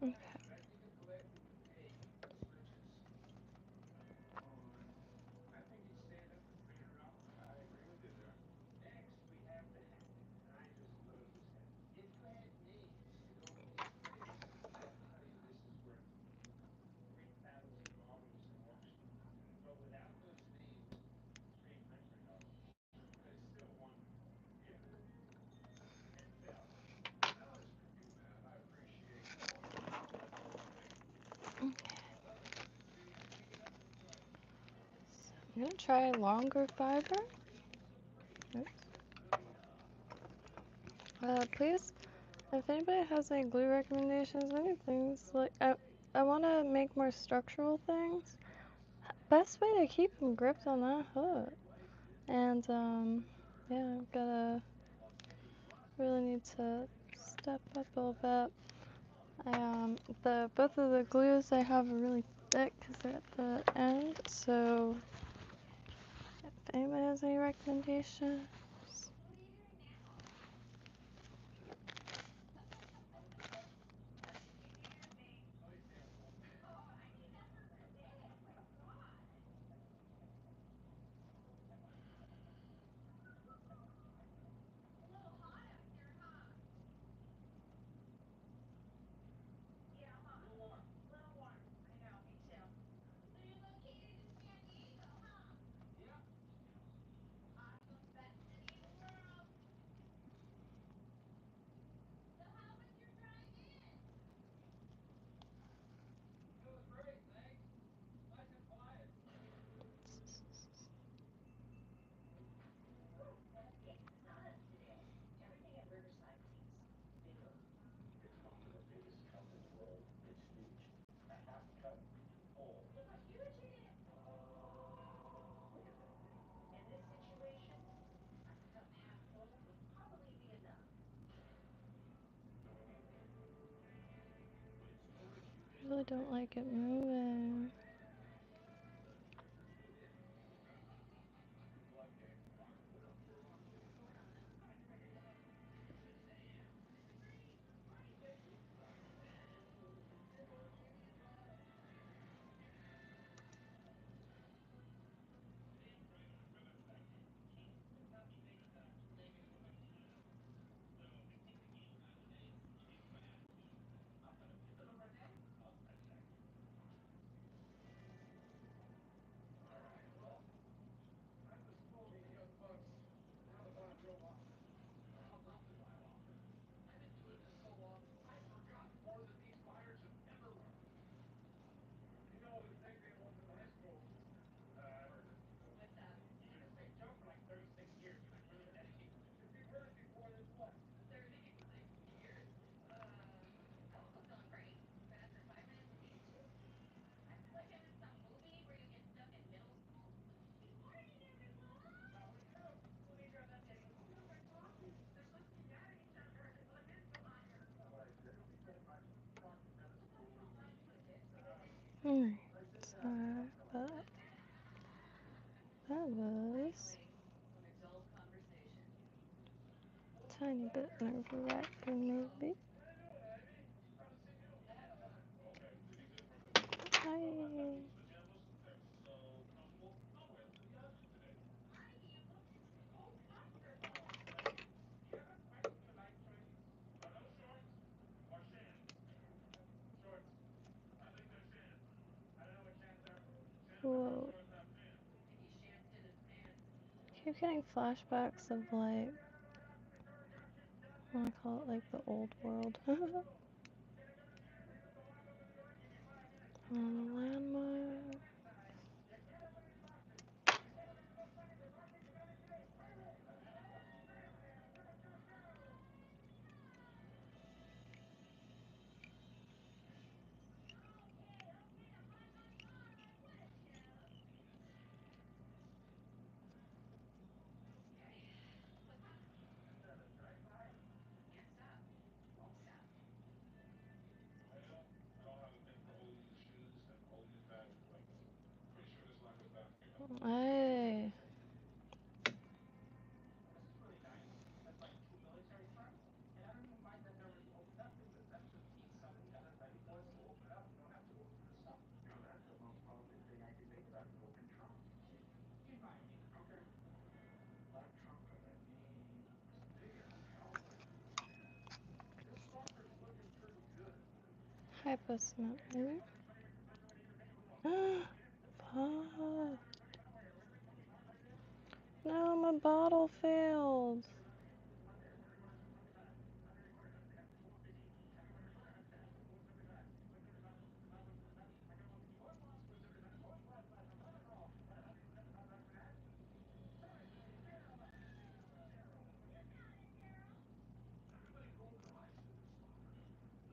Okay. I'm gonna try longer fiber. Oops. Please, if anybody has any glue recommendations, any things like I want to make more structural things. Best way to keep them gripped on that hook. And yeah, I've gotta really need to step up a little bit. The both of the glues I have are really thick because they're at the end. So if anybody has any recommendations. I really don't like it moving. Alright, so that was a tiny bit nerve-wracking, maybe. Hi. Whoa. Keep getting flashbacks of like, I want to call it like the old world. Landmark. Hey. Hypo cement, maybe? Fuck. No, my bottle failed.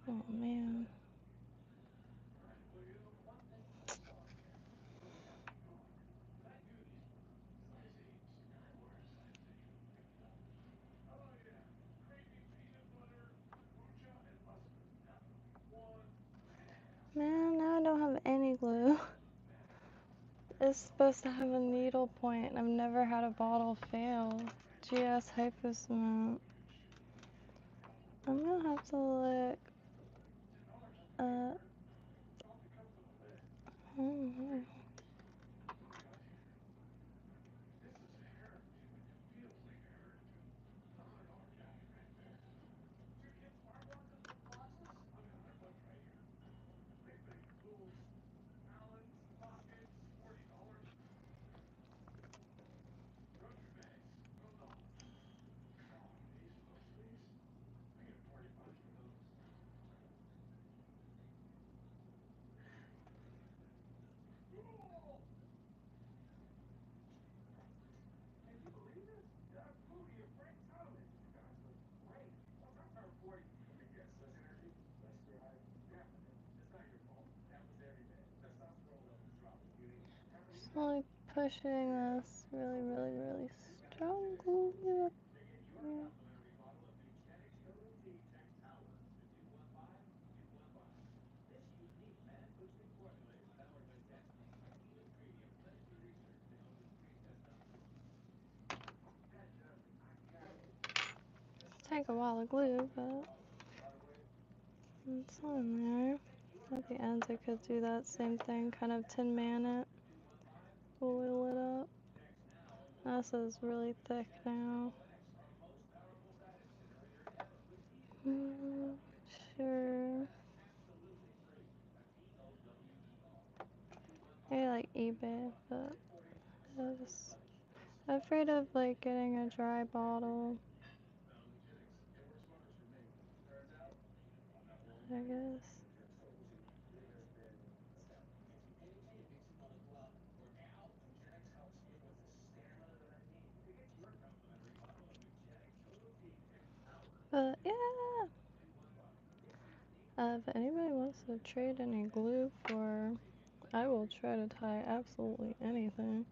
Oh man. Man, now I don't have any glue. It's supposed to have a needle point, and I've never had a bottle fail. GS hypo cement. I'm gonna have to look. Oh, just like pushing this really, really, really strong glue. Yeah. Take a while to glue, but it's on there. At the ends, I could do that same thing, kind of tin man it, oil it up. This is really thick now. Sure. Maybe like eBay, but I'm afraid of like getting a dry bottle, I guess. But yeah, if anybody wants to trade any glue for, I will try to tie absolutely anything.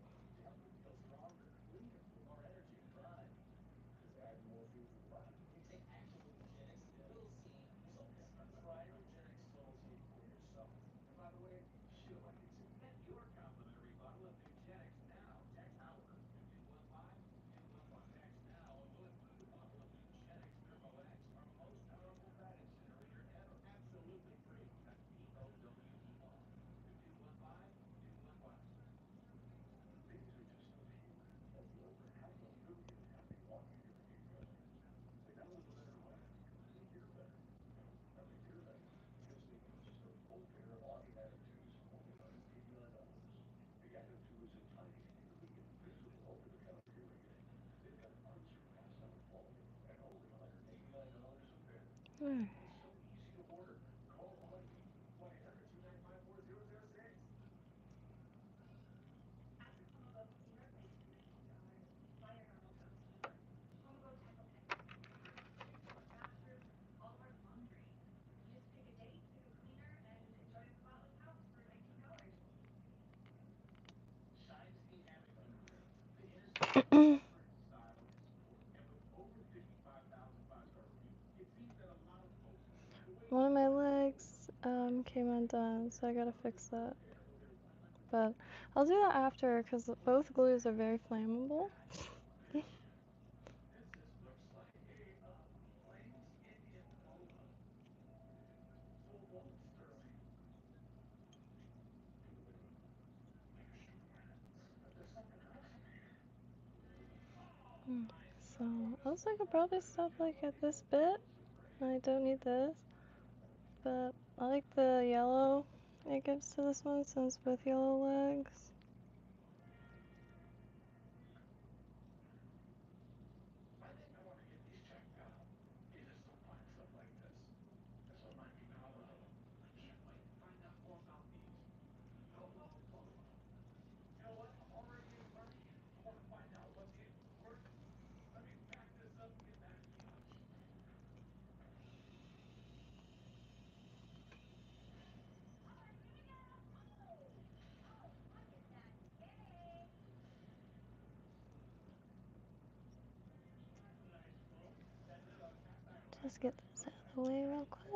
Alright. One of my legs came undone, so I gotta fix that. But I'll do that after because both glues are very flammable. So also I could probably stop like at this bit. I don't need this, but I like the yellow it gives to this one since both yellow legs. Just get this out of the way real quick.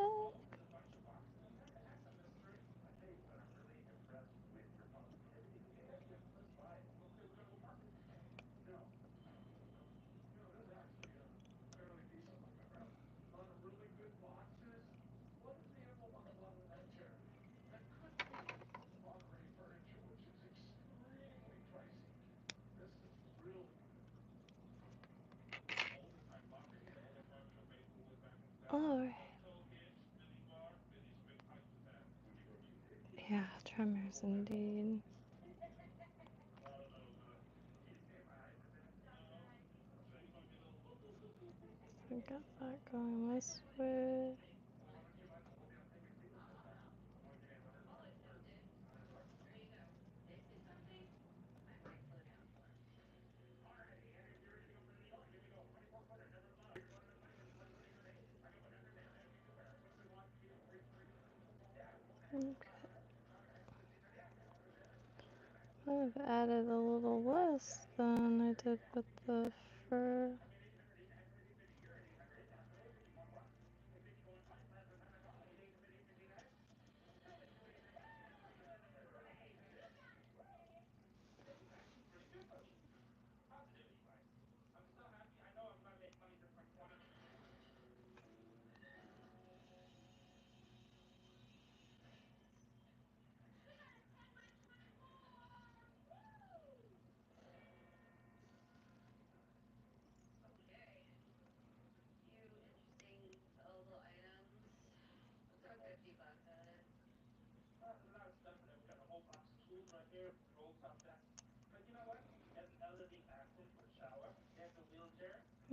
Alright. Yeah, tremors indeed. We got that going this way. Okay. I've added a little less than I did with the fur.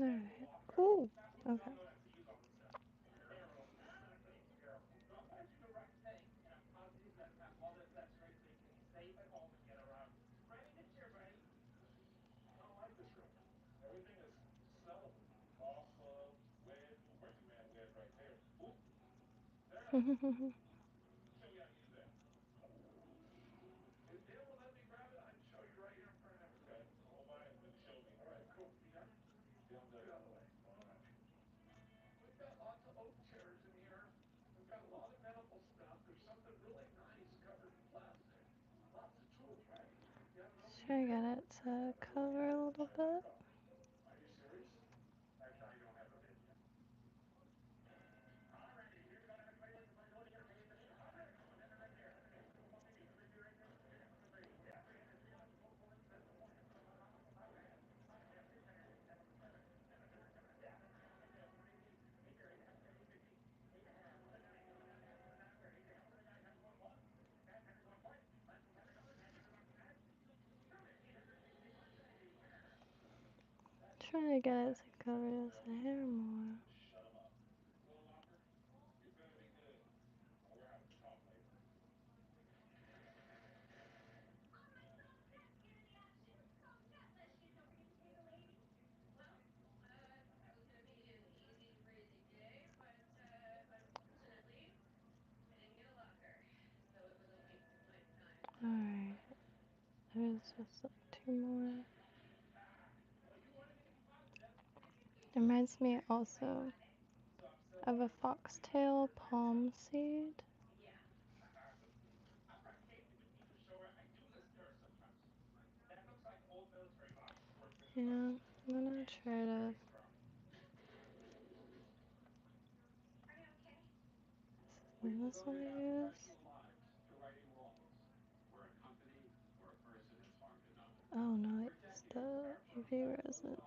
Alright. Ooh. Okay. Try to get it to cover a little bit. Try to get it to cover this hair more. There's just like 2 more. It reminds me also of a foxtail palm seed. Yeah, I'm gonna try to. Is this what I use? Oh no, it's the UV resin.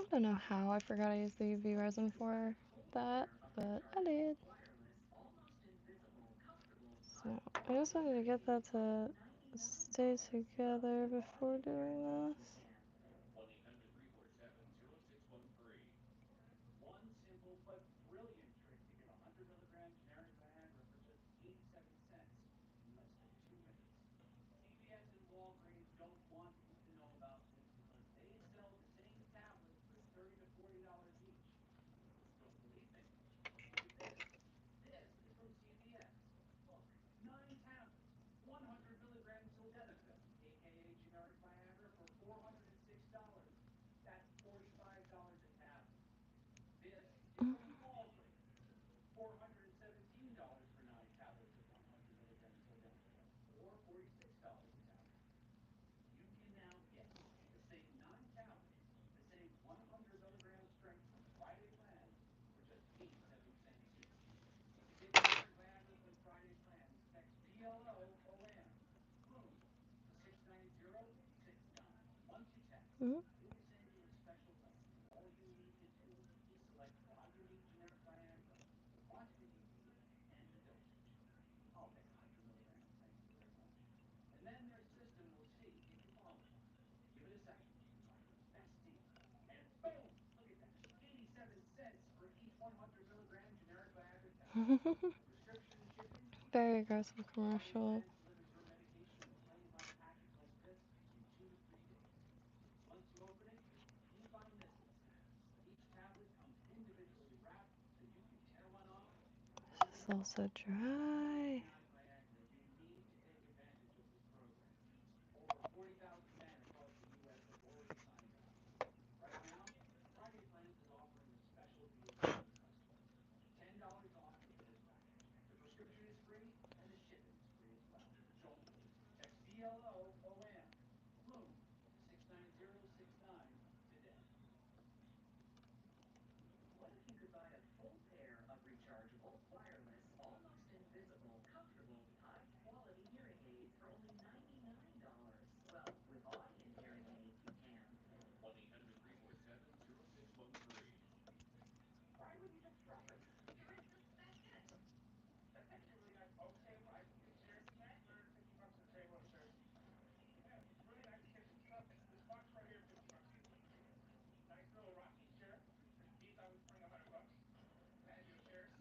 I don't know how I forgot I used the UV resin for that, but I did. So I just wanted to get that to stay together before doing this. Mm. Very aggressive commercial. This is also dry.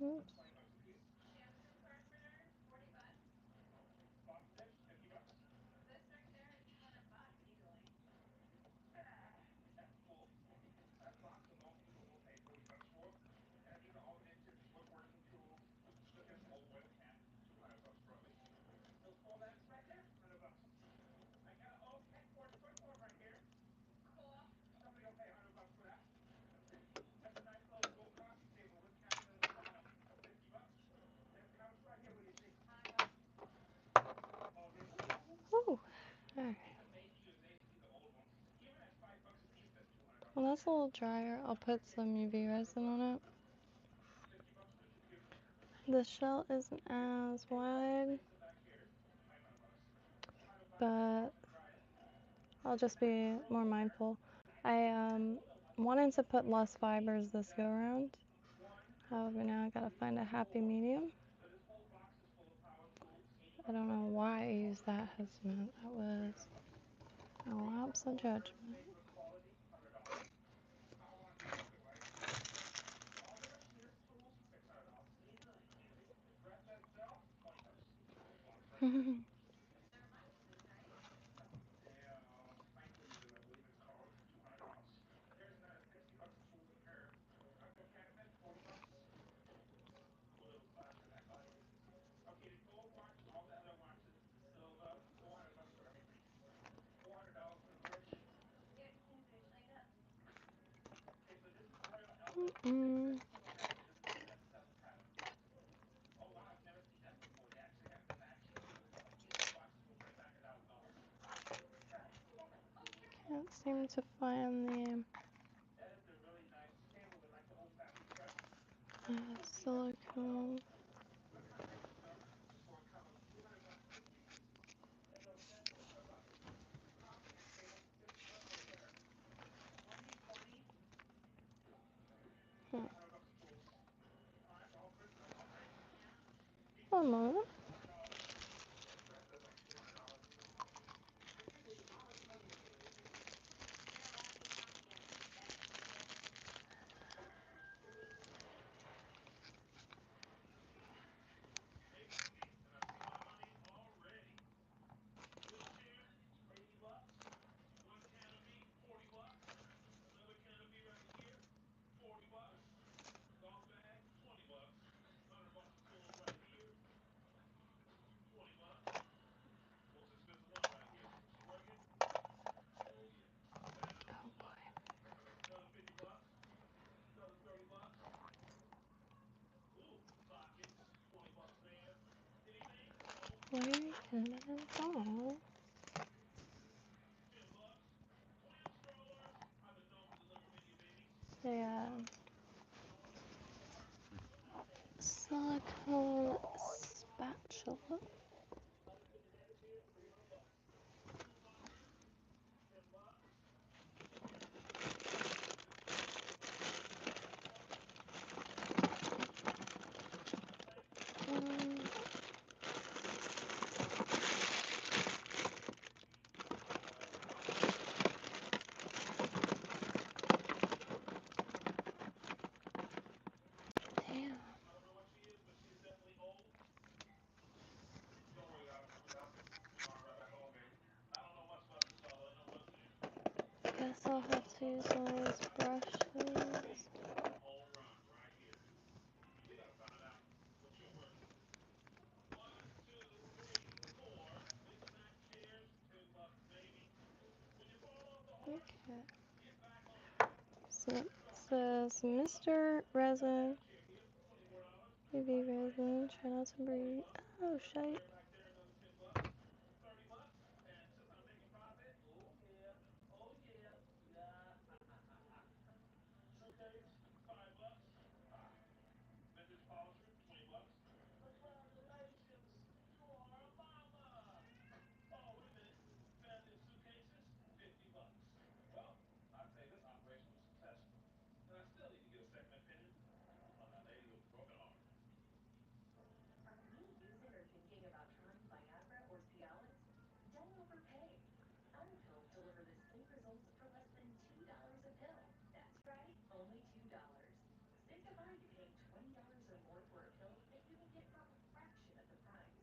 Oops. Woo. Alright. Well, that's a little drier. I'll put some UV resin on it. The shell isn't as wide, but I'll just be more mindful. I wanted to put less fibers this go around. However, now I gotta find a happy medium. I don't know why I used that husband. That was a lapse of judgment. Mm. Can't seem to find the silicone. Hmm. One moment. Oh boy. Where can it go? Yeah. Silicone spatula. Mm, damn. Guess I'll have to use one of these brushes. Okay. So it says Mr. Resin, UV resin, try not to breathe. Oh, shite. Are we using or thinking about trying Viagra or Cialis? Don't overpay. Other pills deliver the same results for less than $2 a pill. That's right, only $2. Say goodbye to paying $20 or more for a pill that you can get for a fraction of the price.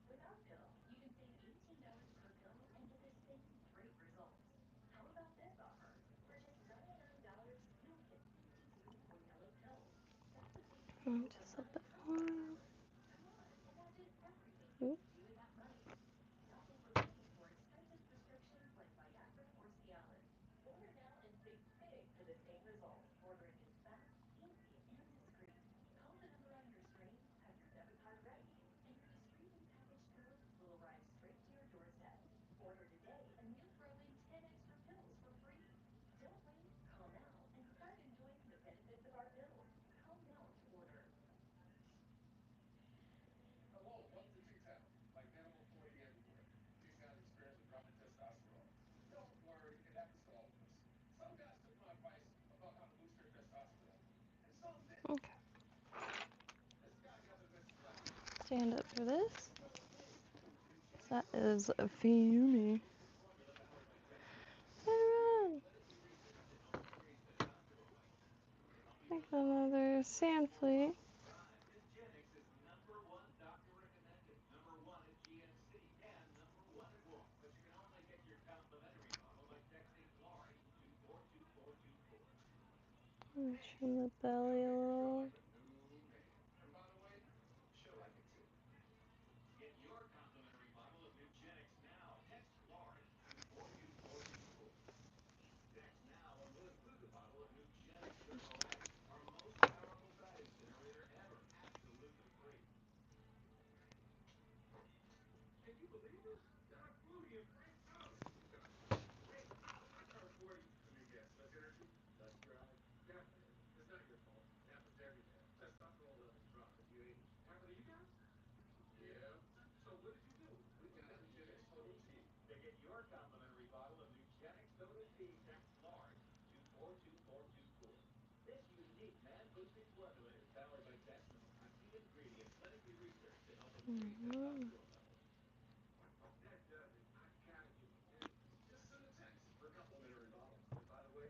With our pill, you can save $18 per pill and get the same great results. How about this offer? For just $99, you'll get 50 green or yellow pills. That's a big deal for Just a not a bit ton of more. expenses. Come on, imagine everything you Oop. can do with that money. Don't overpay for expensive prescriptions like Viagra or Cialis. Order now and save big for the same results. Ordering is fast, easy, and discreet. Call the number on your screen, have your debit card ready, and your discreetly packaged pills will arrive straight to your doorstep. Order today and we'll throw in 10 extra pills for free. Don't wait, call now and start enjoying the benefits of our pills. Call now to order. Hello, welcome to T-Town. Like Animal 40 everywhere. T-Town's experience with dropping testosterone. Don't worry, it happens to all of us. Some guys took my advice about how to boost their testosterone, and some didn't. Okay. This guy got the message right. Stand up for this. Develop flea. New That GNC is formula. a fumey. New formula powered by Textile. Alright. Let it be research to help increase testosterone. Make another sand flea. Prime is Gen X's #1 doctor recommended. #1 at GNC. Trim the belly a little. And by the way, she'll like it too. Get your complimentary bottle of Nugenix now. Text large to 42424. Text now and we'll include the bottle of Nugenix Turbo X, our most powerful fat incinerator ever, absolutely free. Can you believe this? Got a flea in frame too. Wait, or 40. Let me guess. Less energy? Less drive? Definitely. It's not your fault. It happens every day. Testosterone levels drop as you age. Happen to you guys? Yeah. So what did you do? We got Nugenix Total T. To get your complimentary bottle of Nugenix Total T, text large to 42424. This unique man-boosting formula is powered by Bechamel, a key ingredient clinically researched to help increase testosterone levels. That does it. I gotta get Nugenix. Just send a text for a complimentary bottle. And by the way,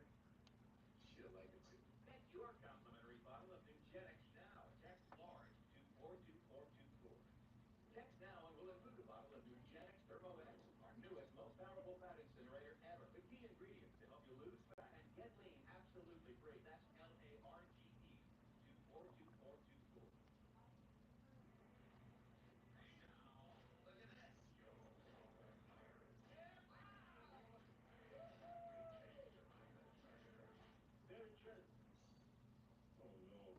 she'll like it too. Get your complimentary bottle of Nugenix now. Text large to 42424. Text now and we'll include a bottle of Nugenix Turbo X, our newest, most powerful fat incinerator ever. The key ingredients to help you lose fat and get lean absolutely free. That's LARGE to 42424. Hey now, look at this. Yeah, wow! Very true. Oh no.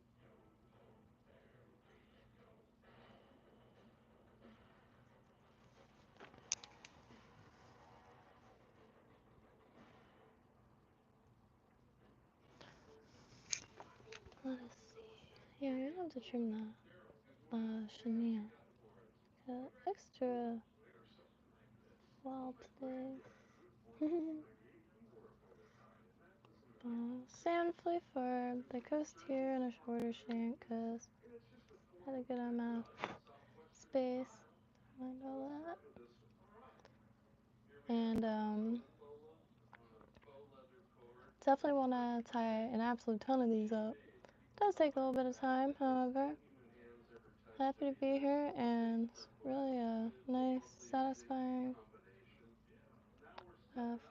Let's see. Yeah, you're gonna have to trim the chenille. Extra wild today. Sand flea for the coast here and a shorter shank because I had a good amount of space. Mind all that. And definitely want to tie an absolute ton of these up. It does take a little bit of time, however. Happy to be here, and it's really a nice, satisfying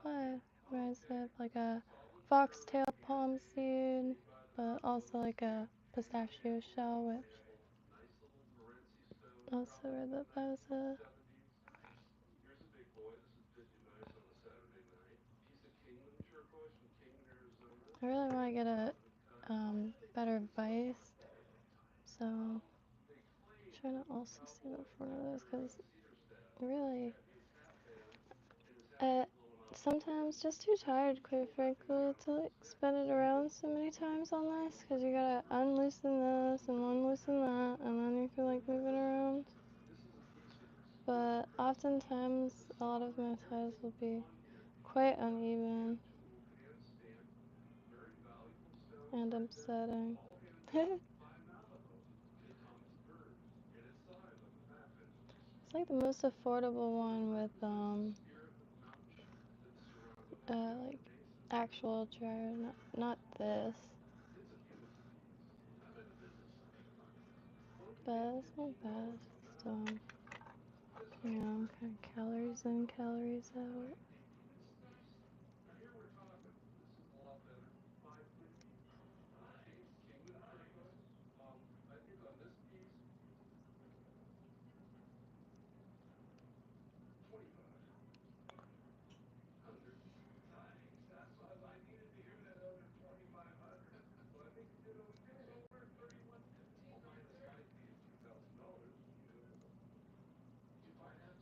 fly. Reminds me of like a foxtail palm seed, but also like a pistachio shell, which also where the boza. Here's a big boy. This is Did You Nice on a Saturday night. Piece of Kingman turquoise from Kingman, Arizona. I really want to get a better vise, so I'm trying to also see the front of those because really, sometimes just too tired, quite frankly, to like spin it around so many times on this because you gotta unloosen this and unloosen that, and then you can like move it around. But oftentimes, a lot of my ties will be quite uneven and upsetting. It's like the most affordable one with like actual dryer, not this. But it's not bad. Just you know, kind of calories in, calories out. Now here we're talking. This is a lot better. 550. Nice. Kingman turquoise. I think on this piece, 25. 100. Thanks. That's all I needed to hear, that other 2,500. Well, I think you did okay. So we're 3,115 minus guide fee of $2,000. Did you finance?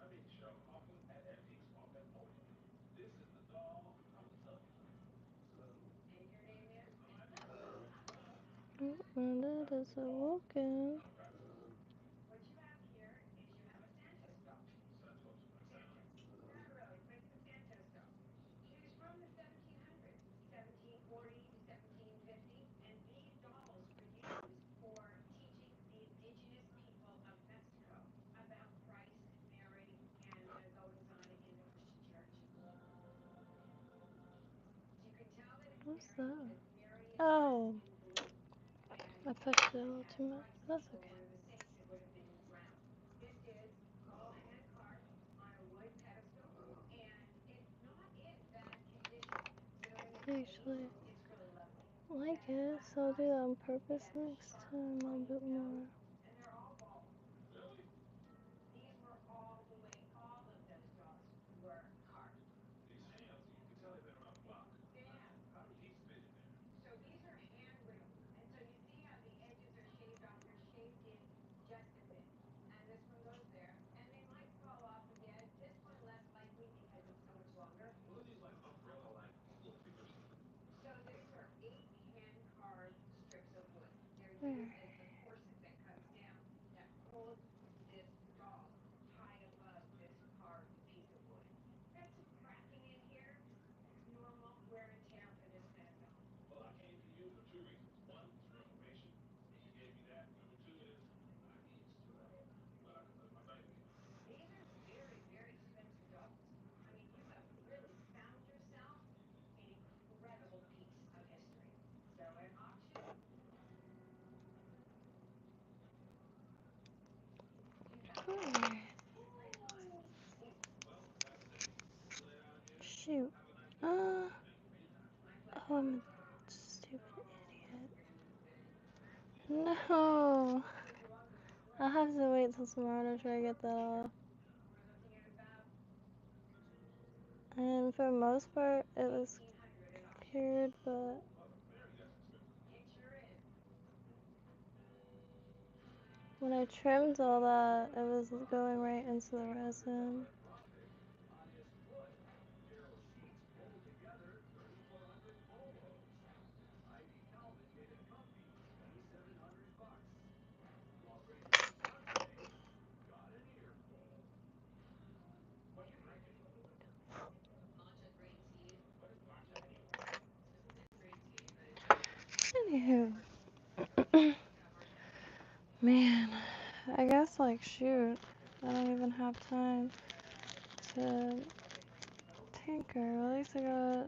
I mean, show often at empties often open. This is the doll I was looking for. So. And your name is? And that is awoken. What you have here is you have a Santos doll. Santos. Santos. Railroad with the Santos doll. She's from the 1700s, 1740 to 1750, and these dolls were used for teaching the indigenous people of Mexico about Christ, Mary, and the goings-on in the Christian church. You can tell that it's What's Mary that? because Mary is Oh, dressed in blue, and I if pushed it a they little had too much. Christ That's or okay. the saints, it would have been in the ground. This is all hand carved on a actually like it, so I'll do that on purpose next time a little bit more. And they're all bald. Really? These were all the way all of those dogs were carved. These hands, you can tell they've been around the block. Yeah. How do these fit in there? So these are handrails. And so you see how the edges are shaved off? They're shaved in just a bit. And this one goes there. And they might fall off again. This one less likely because it's so much longer. What are these like umbrella-like little figures here? So these are 8 hand-carved strips of wood. They're There. used as the corset that comes down that holds this dog high above this carved piece of wood. Got some cracking in here. That's normal wear and tear for this kind of dog. Well, I came to you for two reasons. One is for information, and you gave me that. Number two is I need stilettos, but I can put in my bank account. These are very, very expensive dogs. I mean, you have really found yourself an incredible piece of history. So at auction, Alright. Well, with that said, I'm gonna lay down here. Shoot. Have a nice day. Thank you for your time. Oh, I'm a stupid idiot. No. I'll have to wait till tomorrow to try to get that off. we're looking at about And for the most part, it was 1,500 at auction. cured, but Well, for Mary, that's expensive. It sure is. when I trimmed all that, it was going right into the resin. Highest wood. Arrow sheets rolled together, 3,400 bolos. ID Calvin made it comfy, 2,700 bucks. Los Angeles Dante got an earful. What you drinking? Matcha green tea. What is matcha anyway? It's green tea, but it's got Anywho, matcha. man, I guess like shoot, I don't even have time to tinker. At least I got.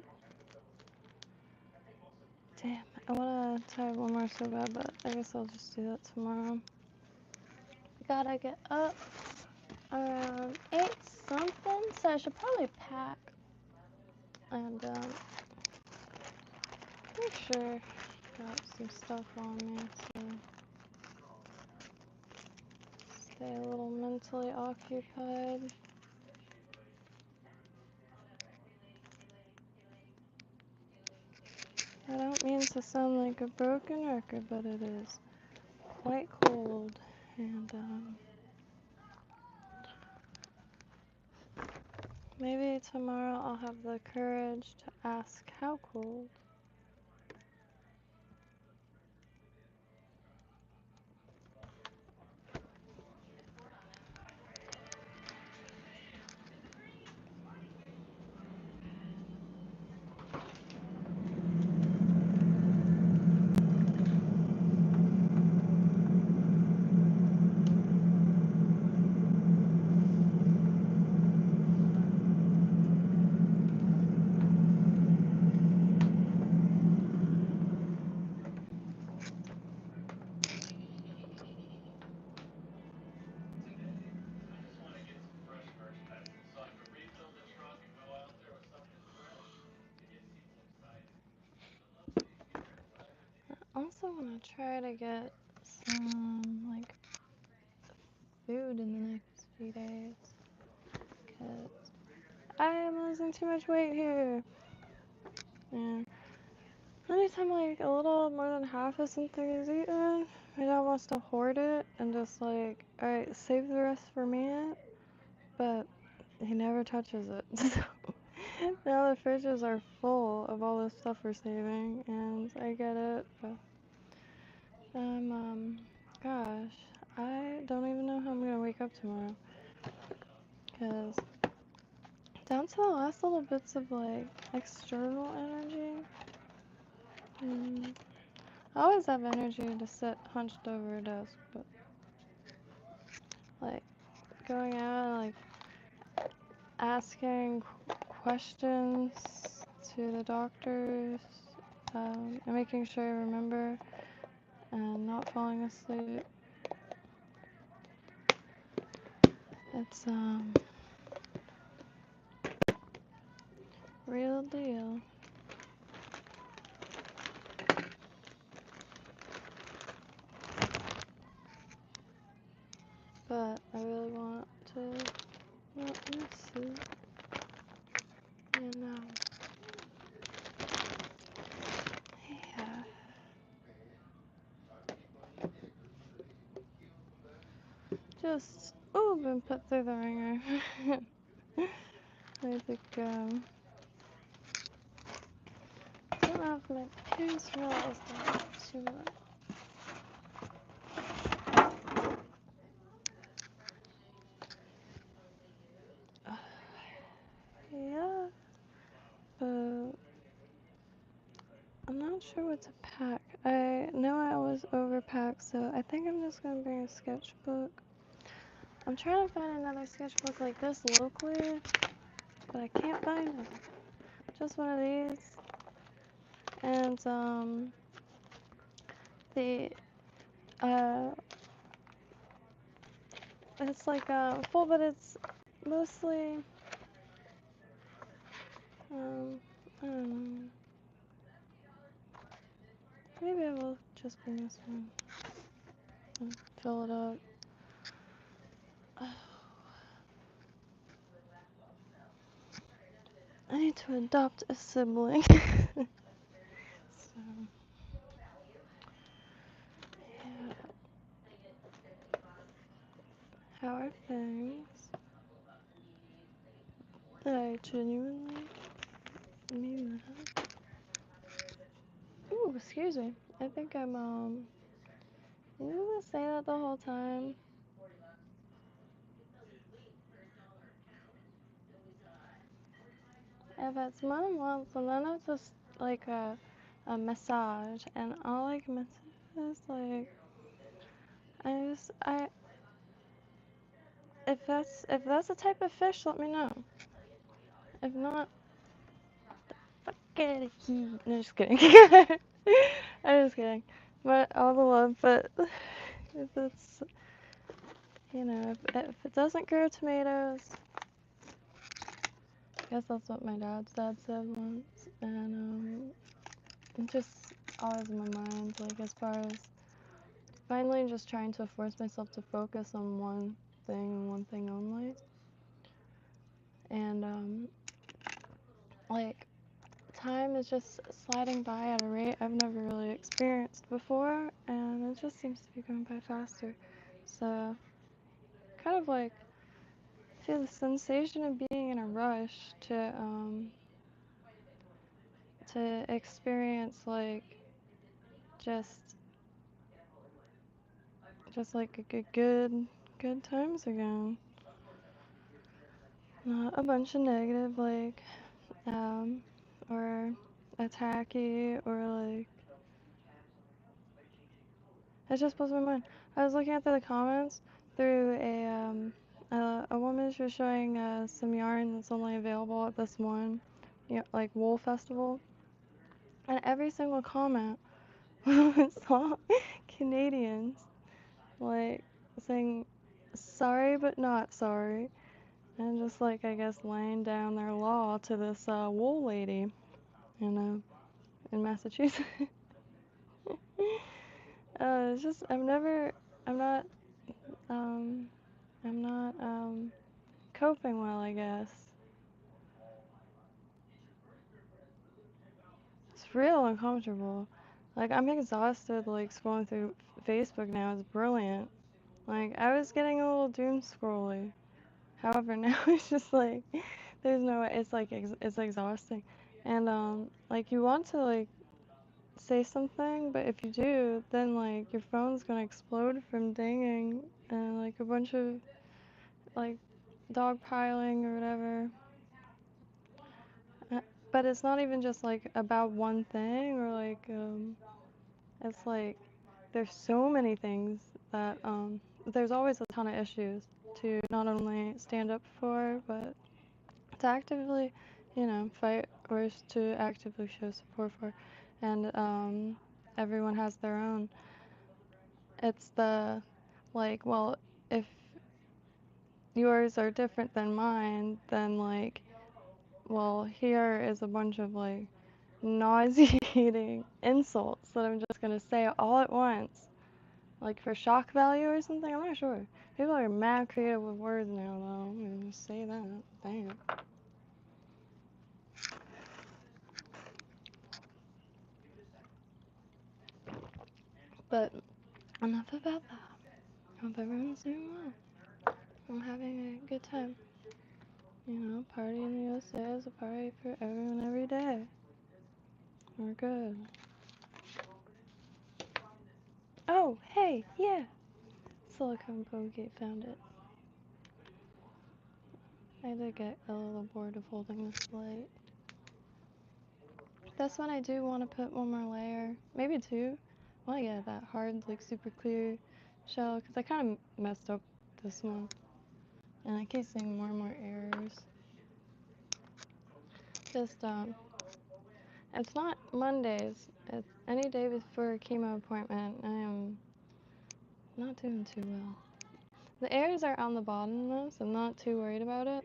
Damn, I wanna tie one more so bad, but I guess I'll just do that tomorrow. Gotta get up around 8 something, so I should probably pack and make sure I got some stuff on me so stay a little mentally occupied. I don't mean to sound like a broken record, but it is quite cold, and maybe tomorrow I'll have the courage to ask how cold. Today, I just want to get some fresh merchandise so I can refill the truck and go out there with something fresh to get people excited. I love seeing gear inside of these. I also want to try to get some like food in the next few days, cause I am losing too much weight here. Yeah. Anytime like a little more than half of something is eaten, my dad wants to hoard it and just like, alright, save the rest for me, but he never touches it. So now the fridges are full of all this stuff we're saving, and I get it, but gosh, I don't even know how I'm gonna wake up tomorrow, cause down to the last little bits of like external energy. I always have energy to sit hunched over a desk, but like going out and like asking questions to the doctors, and making sure I remember and not falling asleep. It's real deal. but I really want to, let me see, you know, yeah, just, oh, been put through the ringer. I think, I don't know if my parents realized that too much. Yeah, but I'm not sure what to pack. I know I always overpack, so I think I'm just gonna bring a sketchbook. I'm trying to find another sketchbook like this locally, but I can't find it. Just one of these. And, the, uh, it's like, full, but it's mostly, I don't know. Maybe I will just bring this one and fill it up. I need to adopt a sibling. So, yeah. How are things? I genuinely mean that. Ooh, excuse me. I think I'm, you gonna say that the whole time? If it's mom wants, and then it's just like a massage, and all like massages, like, I if that's the type of fish, let me know. If not, fuck it. No, just kidding. I'm just kidding. But all the love, but if it's, you know, if it doesn't grow tomatoes, I guess that's what my dad's dad said once, and it's just always in my mind, like as far as finally just trying to force myself to focus on one thing and one thing only, and like time is just sliding by at a rate I've never really experienced before, and it just seems to be going by faster. So, kind of like feel the sensation of being in a rush to experience like just like a good times again. Not a bunch of negative like or attacky or like it just blows my mind. I was looking at the comments through a woman. She was showing some yarn that's only available at this one, like wool festival, and every single comment was all Canadians, like saying sorry but not sorry, and just like I guess laying down their law to this wool lady, you know, in Massachusetts. It's just I'm not, um, I'm not, coping well, I guess. It's real uncomfortable. Like, I'm exhausted, like, scrolling through Facebook now. It's brilliant. Like, I was getting a little doom scrolly. However, now it's just like, there's no way, it's like, it's exhausting. And, like, you want to, like, say something, but if you do, then, like, your phone's gonna explode from dinging, and, like, a bunch of, like, dog piling or whatever. But it's not even just like about one thing or like it's like there's so many things that there's always a ton of issues to not only stand up for but to actively, you know, fight or to actively show support for. And everyone has their own. It's the like, well, if yours are different than mine, then like, well, here is a bunch of like nauseating insults that I'm just gonna say all at once. Like for shock value or something? I'm not sure. People are mad creative with words now, though. I'm gonna just say that. Damn. But enough about that. Hope everyone's doing well. I'm having a good time. You know, party in the USA is a party for everyone every day. We're good. Oh, hey, yeah. Silicone Bogey found it. I did get a little bored of holding this light. This one I do want to put one more layer, maybe two. I want to get that hard, like super clear shell, because I kind of messed up this one. And I keep seeing more and more errors. Just, it's not Mondays. It's any day before a chemo appointment. I am not doing too well. The errors are on the bottom though, so I'm not too worried about it.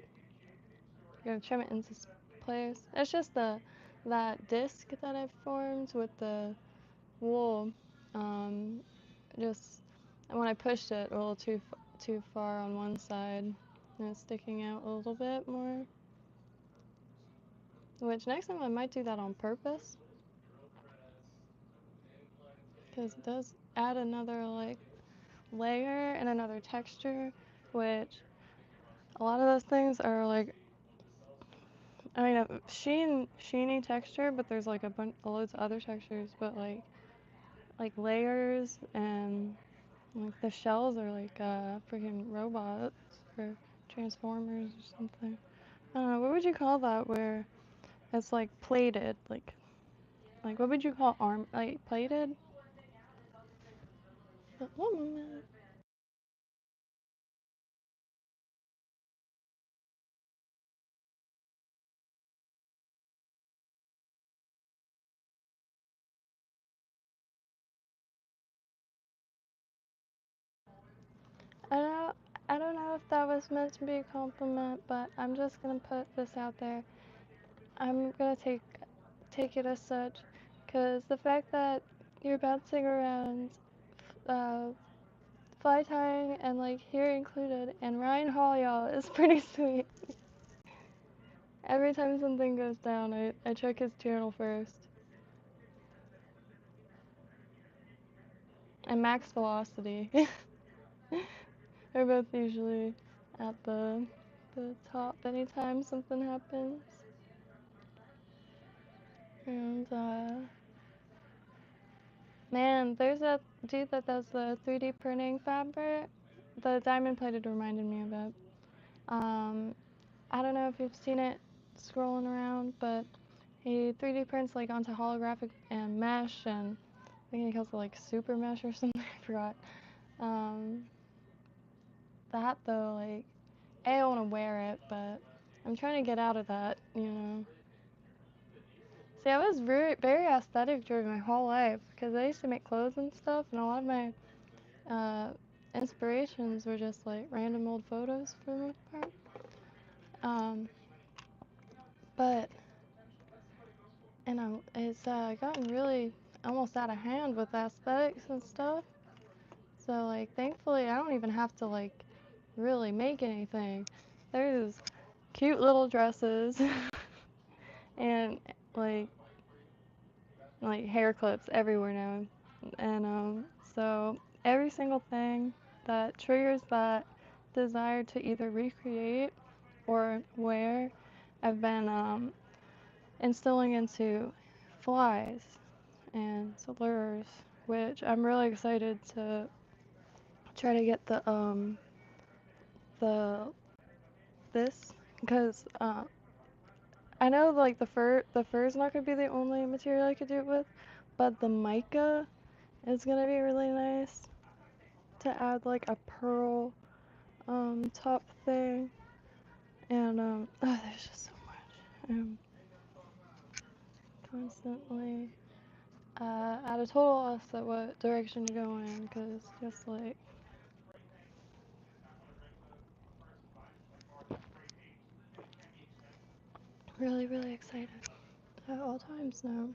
I'm gonna trim it into place. It's just that disc that I've formed with the wool. Just when I pushed it a little too far on one side, and it's sticking out a little bit more. Which next time I might do that on purpose, because it does add another like layer and another texture, which a lot of those things are like, I mean, a sheeny texture, but there's like a bunch, loads of other textures, but like layers and like the shells are like freaking robots or transformers or something. I don't know, what would you call that where it's like plated, like what would you call arm, like plated? But one moment. I don't, I don't know if that was meant to be a compliment, but I'm just gonna put this out there. I'm gonna take it as such, because the fact that you're bouncing around uh, fly tying and like here included and Ryan Hall, y'all, is pretty sweet. Every time something goes down, I check his channel first. And Max Velocity. They're both usually at the top anytime something happens. And man, there's a dude that does the 3D printing fabric. The diamond plated reminded me of it. I don't know if you've seen it scrolling around, but he 3D prints like onto holographic and mesh, and I think he calls it like super mesh or something. I forgot. Um, that though, like, I want to wear it, but I'm trying to get out of that, you know. See, I was very aesthetic driven my whole life because I used to make clothes and stuff, and a lot of my uh, inspirations were just like random old photos for the most part. Um, but it's gotten really almost out of hand with aesthetics and stuff. So like, thankfully, I don't even have to like really make anything. There's cute little dresses and like hair clips everywhere now, and so every single thing that triggers that desire to either recreate or wear, I've been instilling into flies and lures, which I'm really excited to try to get the this because I know like the fur is not gonna be the only material I could do it with, but the mica is gonna be really nice to add like a pearl top thing, and oh, there's just so much. Constantly at a total loss at what direction to go in, because just like really excited at all times now.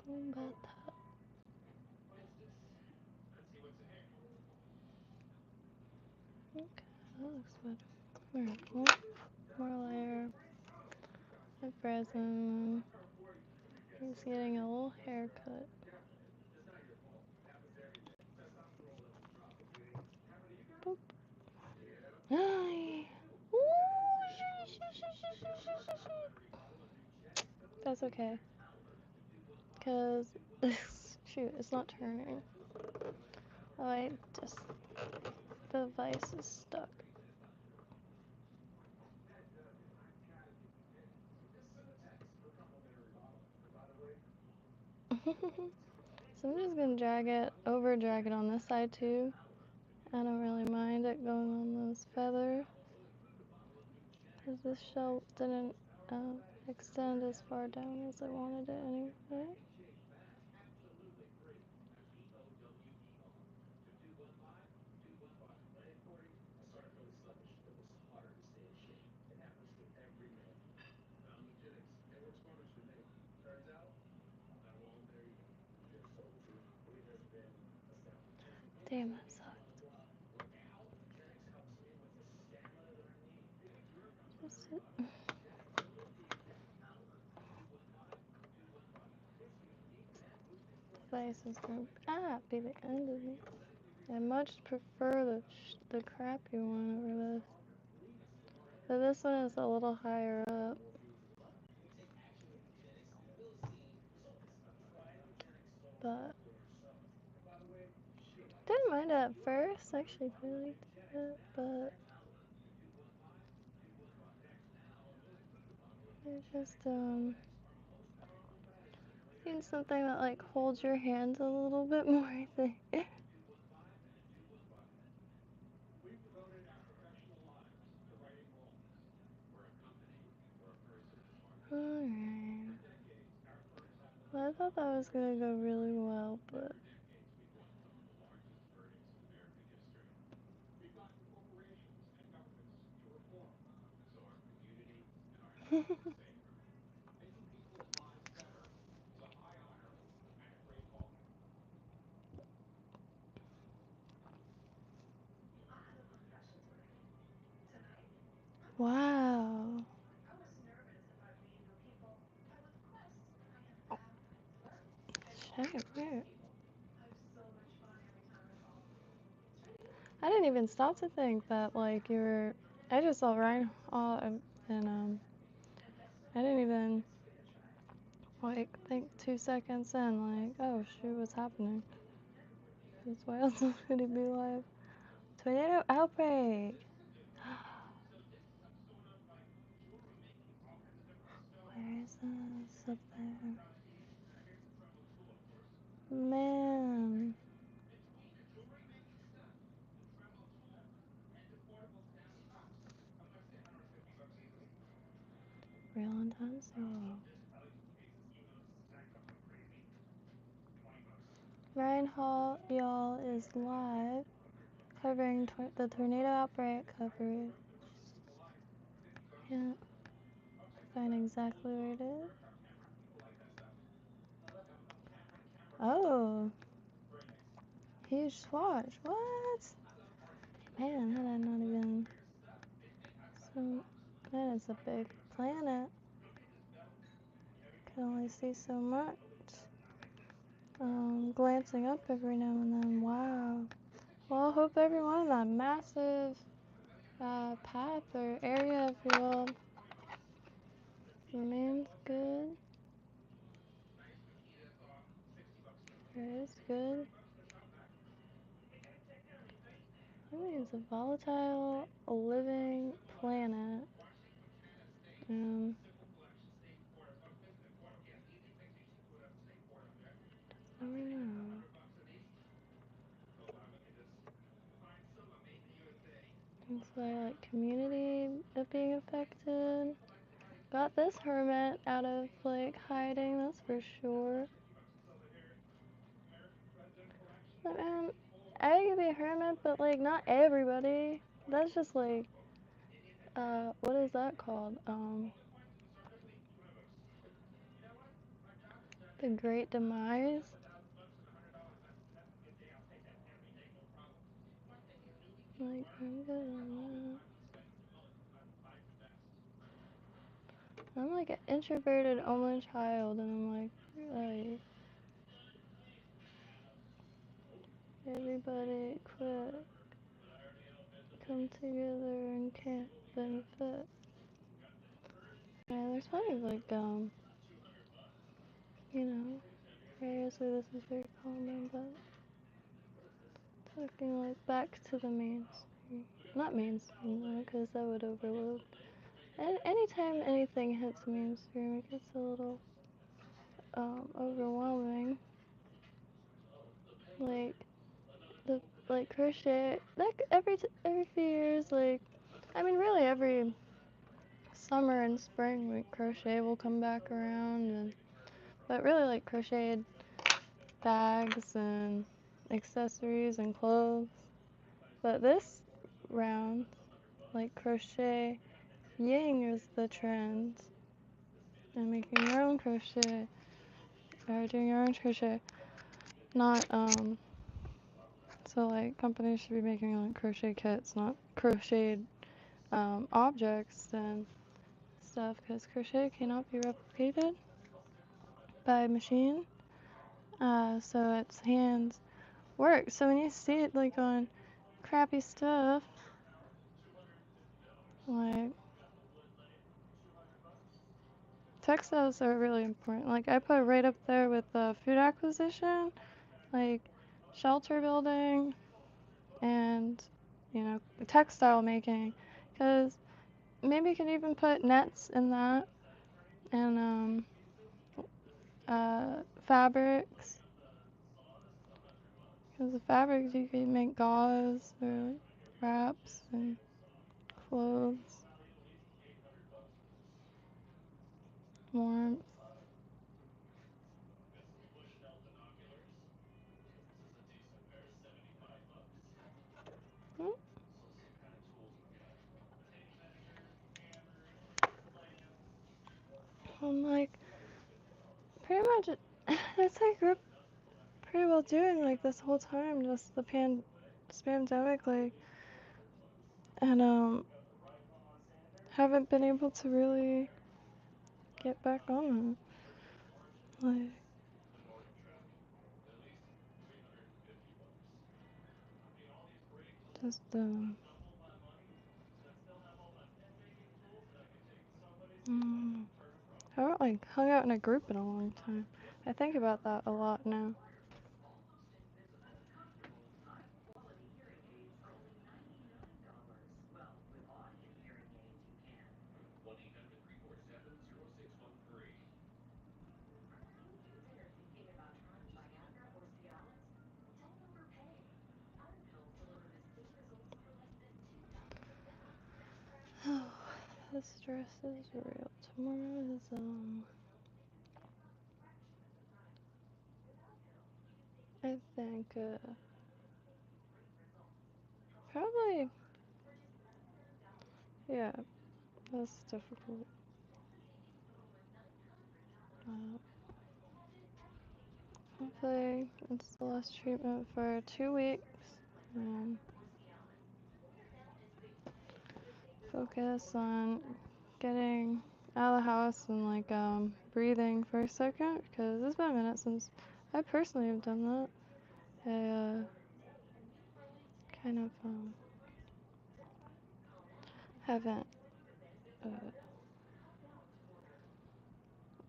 But okay, that looks better. Alright, one more layer of resin. He's getting a little haircut. Boop. Ay. Ooh, That's okay. Because, shoot, it's not turning. Oh, I just, the device is stuck. So I'm just gonna drag it on this side too. I don't really mind it going on this feather, because this shell didn't extend as far down as I wanted it anyway. Damn, that sucks. Just device is gonna be the end of me. I much prefer the crappy one over this. So this one is a little higher up, but didn't mind it at first. Actually, really liked it, but I just need something that like holds your hands a little bit more, I think. Alright. Well, I thought that was gonna go really well, but I have a confession to make. Tonight, I'm feeling myself. wow. I was nervous about meeting new people, and with quests, I have found and flirt and talk Shit, with lots of where? people. I have so much fun every time I follow you. It's really cool. I didn't even stop to think that like you were. I just saw Ryan and And best of I luck. didn't even Thanks for the try. like think 2 seconds in like, oh shoot, what's happening? That's why else would it be live? Tornado outbreak. Where is this? Up there. Man. Real intense. Ryan Hall, y'all, is live covering the tornado outbreak coverage. Yeah, find exactly where it is. Oh, huge swatch. What? Man, that had not even. So, that is a big planet. Can only see so much. Glancing up every now and then. Wow. Well, I hope everyone in that massive path or area, if you will, remains good. Or is good. I mean, it's a volatile, living planet. Um, I don't know. It's like community of being affected. Got this hermit out of like hiding, that's for sure. But man, I could be a hermit, but like not everybody. That's just like what is that called? The Great Demise. Like, I'm good on that. I'm like an introverted only child, and I'm like, everybody quit, come together and can't benefit. Yeah, there's plenty of like, you know, areas where this is very common, but talking like back to the mainstream. Not mainstream though, because that would overload. And anytime anything hits mainstream, it gets a little overwhelming. Like the like crochet, like every few years, like I mean really every summer and spring, like crochet will come back around, and but really like crocheted bags and accessories and clothes. But this round, like crochet ying is the trend, and making your own crochet or doing your own crochet. Not so like companies should be making like crochet kits, not crocheted objects and stuff, because crochet cannot be replicated by machine. So it's hands work. So when you see it like on crappy stuff, like textiles are really important. Like I put it right up there with food acquisition, like shelter building, and you know textile making, because maybe you can even put nets in that, and fabrics, because the fabrics you can make gauze or wraps and clothes, warmth. I'm like pretty much it's like we're pretty well doing like this whole time, just this pandemic, like, and haven't been able to really get back on it. Like just mm, I haven't like hung out in a group in a long time. I think about that a lot now. Almost invisible, comfortable, high-quality hearing aids for only $99. Well, with audio hearing aids, you can. 1-800-347-0613. Are you considered thinking about trying Viagra or Cialis? Don't overpay. Other pills deliver the same results for less than $2 a pill. That's right. Oh, Only two the dollars. stress is real. Tomorrow is I think probably yeah. That's difficult. Uh, Hopefully it's the last treatment for 2 weeks. Um, Focus on getting out of the house and like breathing for a second, because it's been a minute since I personally have done that. I kind of haven't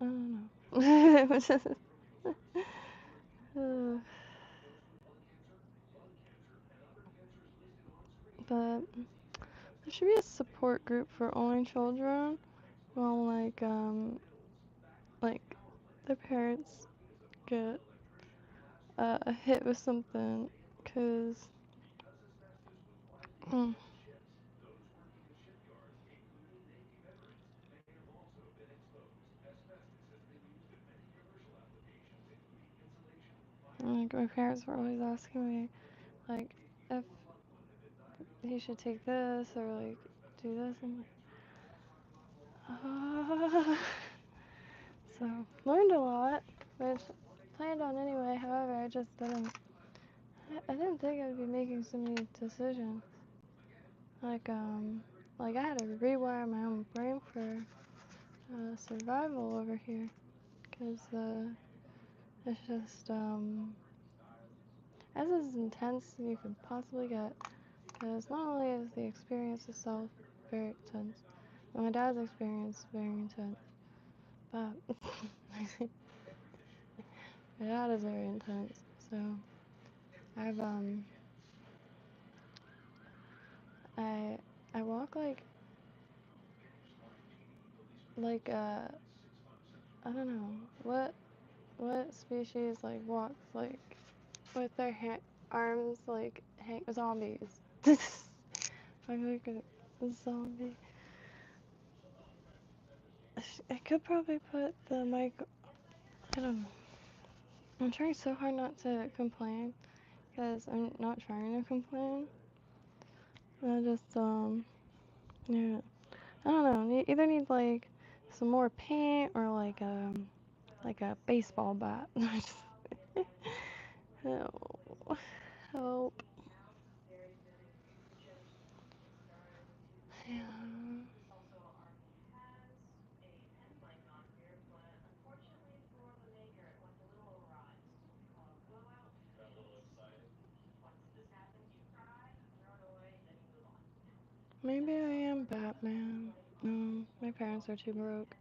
I don't know. uh, but there should be a support group for only children while like their parents get hit with something, cause mm, like my parents were always asking me like if he should take this or like do this. I'm like, so learned a lot. which I planned on anyway. However, I just didn't. I didn't think I'd be making so many decisions. Like I had to rewire my own brain for survival over here, cause it's just as intense as you could possibly get. Cause not only is the experience itself very intense, but my dad's experience is very intense. But my dad is very intense. So I've I walk like I don't know what species like walks like with their arms like zombies. I'm like a zombie. I could probably put the mic. I don't know. I'm trying so hard not to complain because I'm not trying to complain. I just yeah. I don't know. Either need like some more paint or like a baseball bat. Help. Help. Yeah. Also, Army has a pen mic on here, but unfortunately for the maker, it went a little awry. It's what we call a blowout phase. Once this happens, you cry, you throw it away, then you move on. Maybe I am Batman. No, my parents are too broke.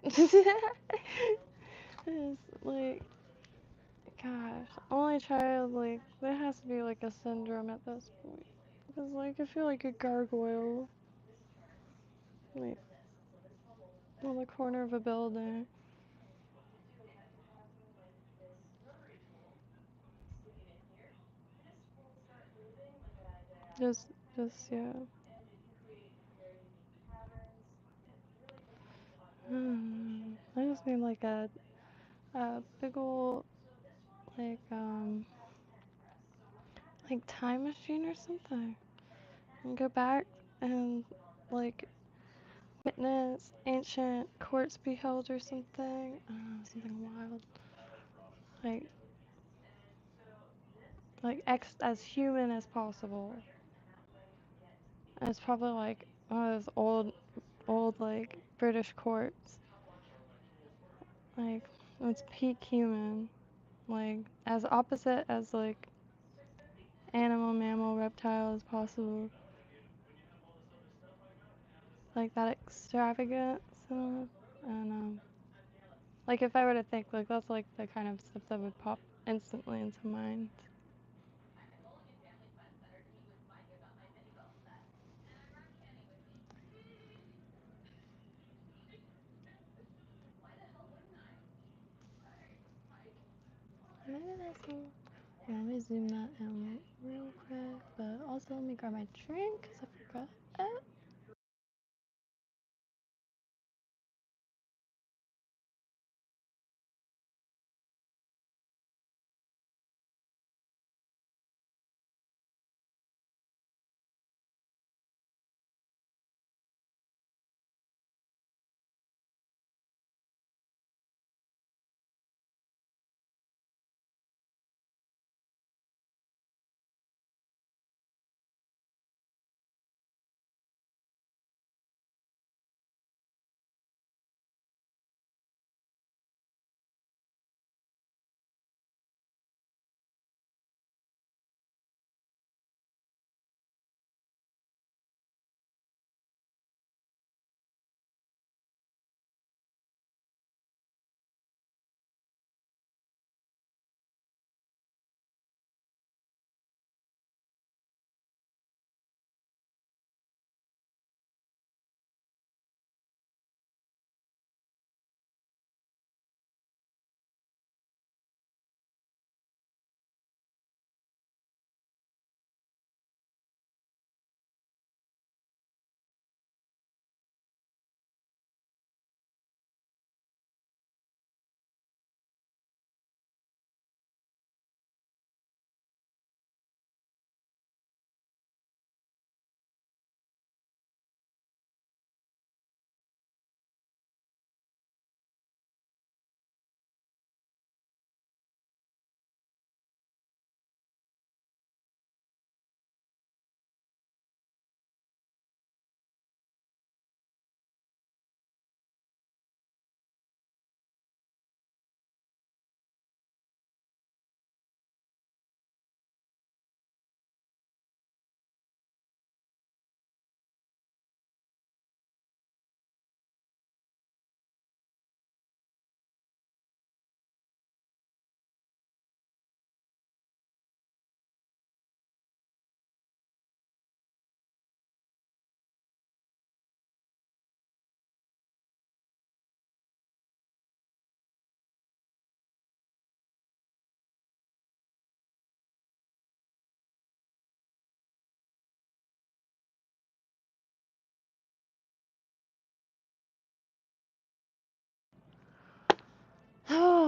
It's like, gosh, only child, like, there has to be like a syndrome at this point. Because, like, I feel like a gargoyle, like, on the corner of a building. What we'll do, we have like this rotary tool. Stick it in here. This will start moving like a Just, diagonal kind of just, yeah. angle, and it can create very unique patterns. It really depends on your imagination and I just how need like creative you want to be. a big ol' So this one is like, a fast pen press. So what happens like is that time you machine or push something. and the pen And go will back stay and put on the metal like press. witness ancient courts beheld or something. I don't know, something wild. Like, And so this as human as possible. sprayer, and that way you get the And it's probably like one of those old like British courts. Like, it's peak human. Like, as opposite as like 650. animal, mammal, reptile as possible. Like that extravagance. And like if I were to think like that's like the kind of stuff that would pop instantly into mind. Maybe that's all. Yeah, let me zoom that in real quick. But also let me grab my drink because I forgot.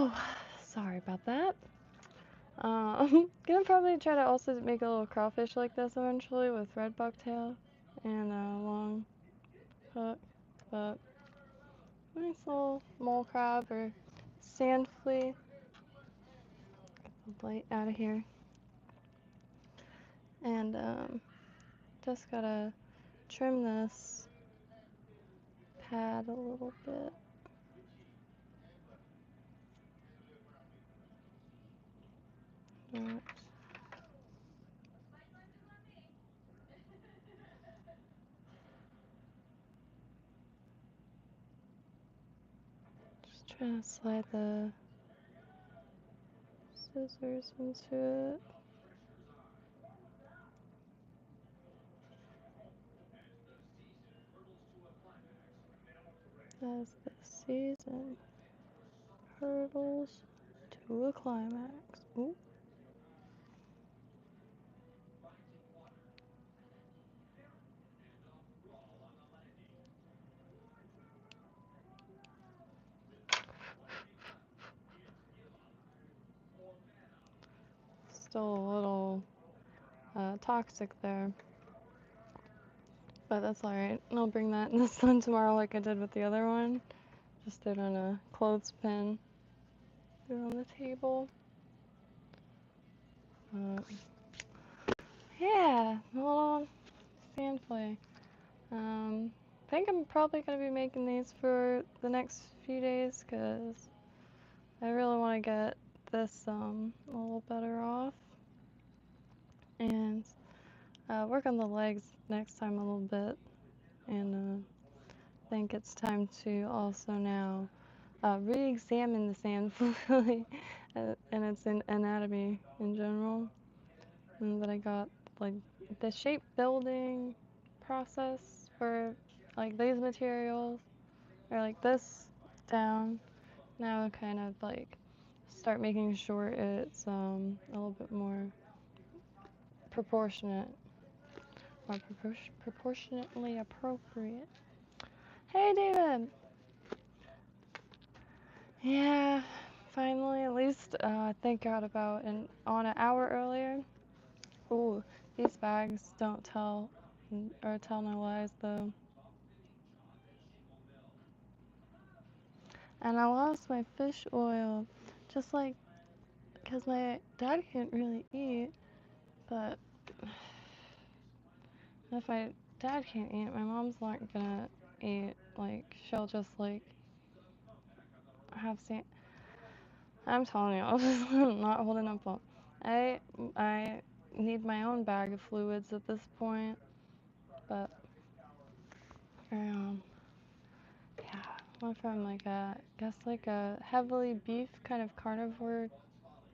Whew, sorry about that. Gonna probably try to also make a little crawfish like this eventually with red bucktail and a long hook, but nice little mole crab or sand flea. Get the light out of here. And just gotta trim this pad a little bit. Oops. Just trying to slide the scissors into it. As the season hurdles to a climax. Ooh. Still a little toxic there, but that's alright. I'll bring that in the sun tomorrow like I did with the other one. Just did on a clothespin. Threw it on the table. Yeah, a little sand flea. I think I'm probably going to be making these for the next few days because I really want to get this a little better off and work on the legs next time a little bit. And I think it's time to also now re-examine the sand flea and its anatomy in general. And that I got like the shape building process for like these materials or like this down. Now kind of like start making sure it's a little bit more proportionate or proportionately appropriate. Hey David! Yeah, finally at least thank God about on an hour earlier. Ooh, these bags don't tell or tell no lies though. And I lost my fish oil, just like, because my dad can't really eat, but if my dad can't eat, my mom's not gonna eat. Like, she'll just, like, have sand. I'm telling you, I'm not holding up well. I need my own bag of fluids at this point, but, um, yeah, went from, like, like a heavily beef kind of carnivore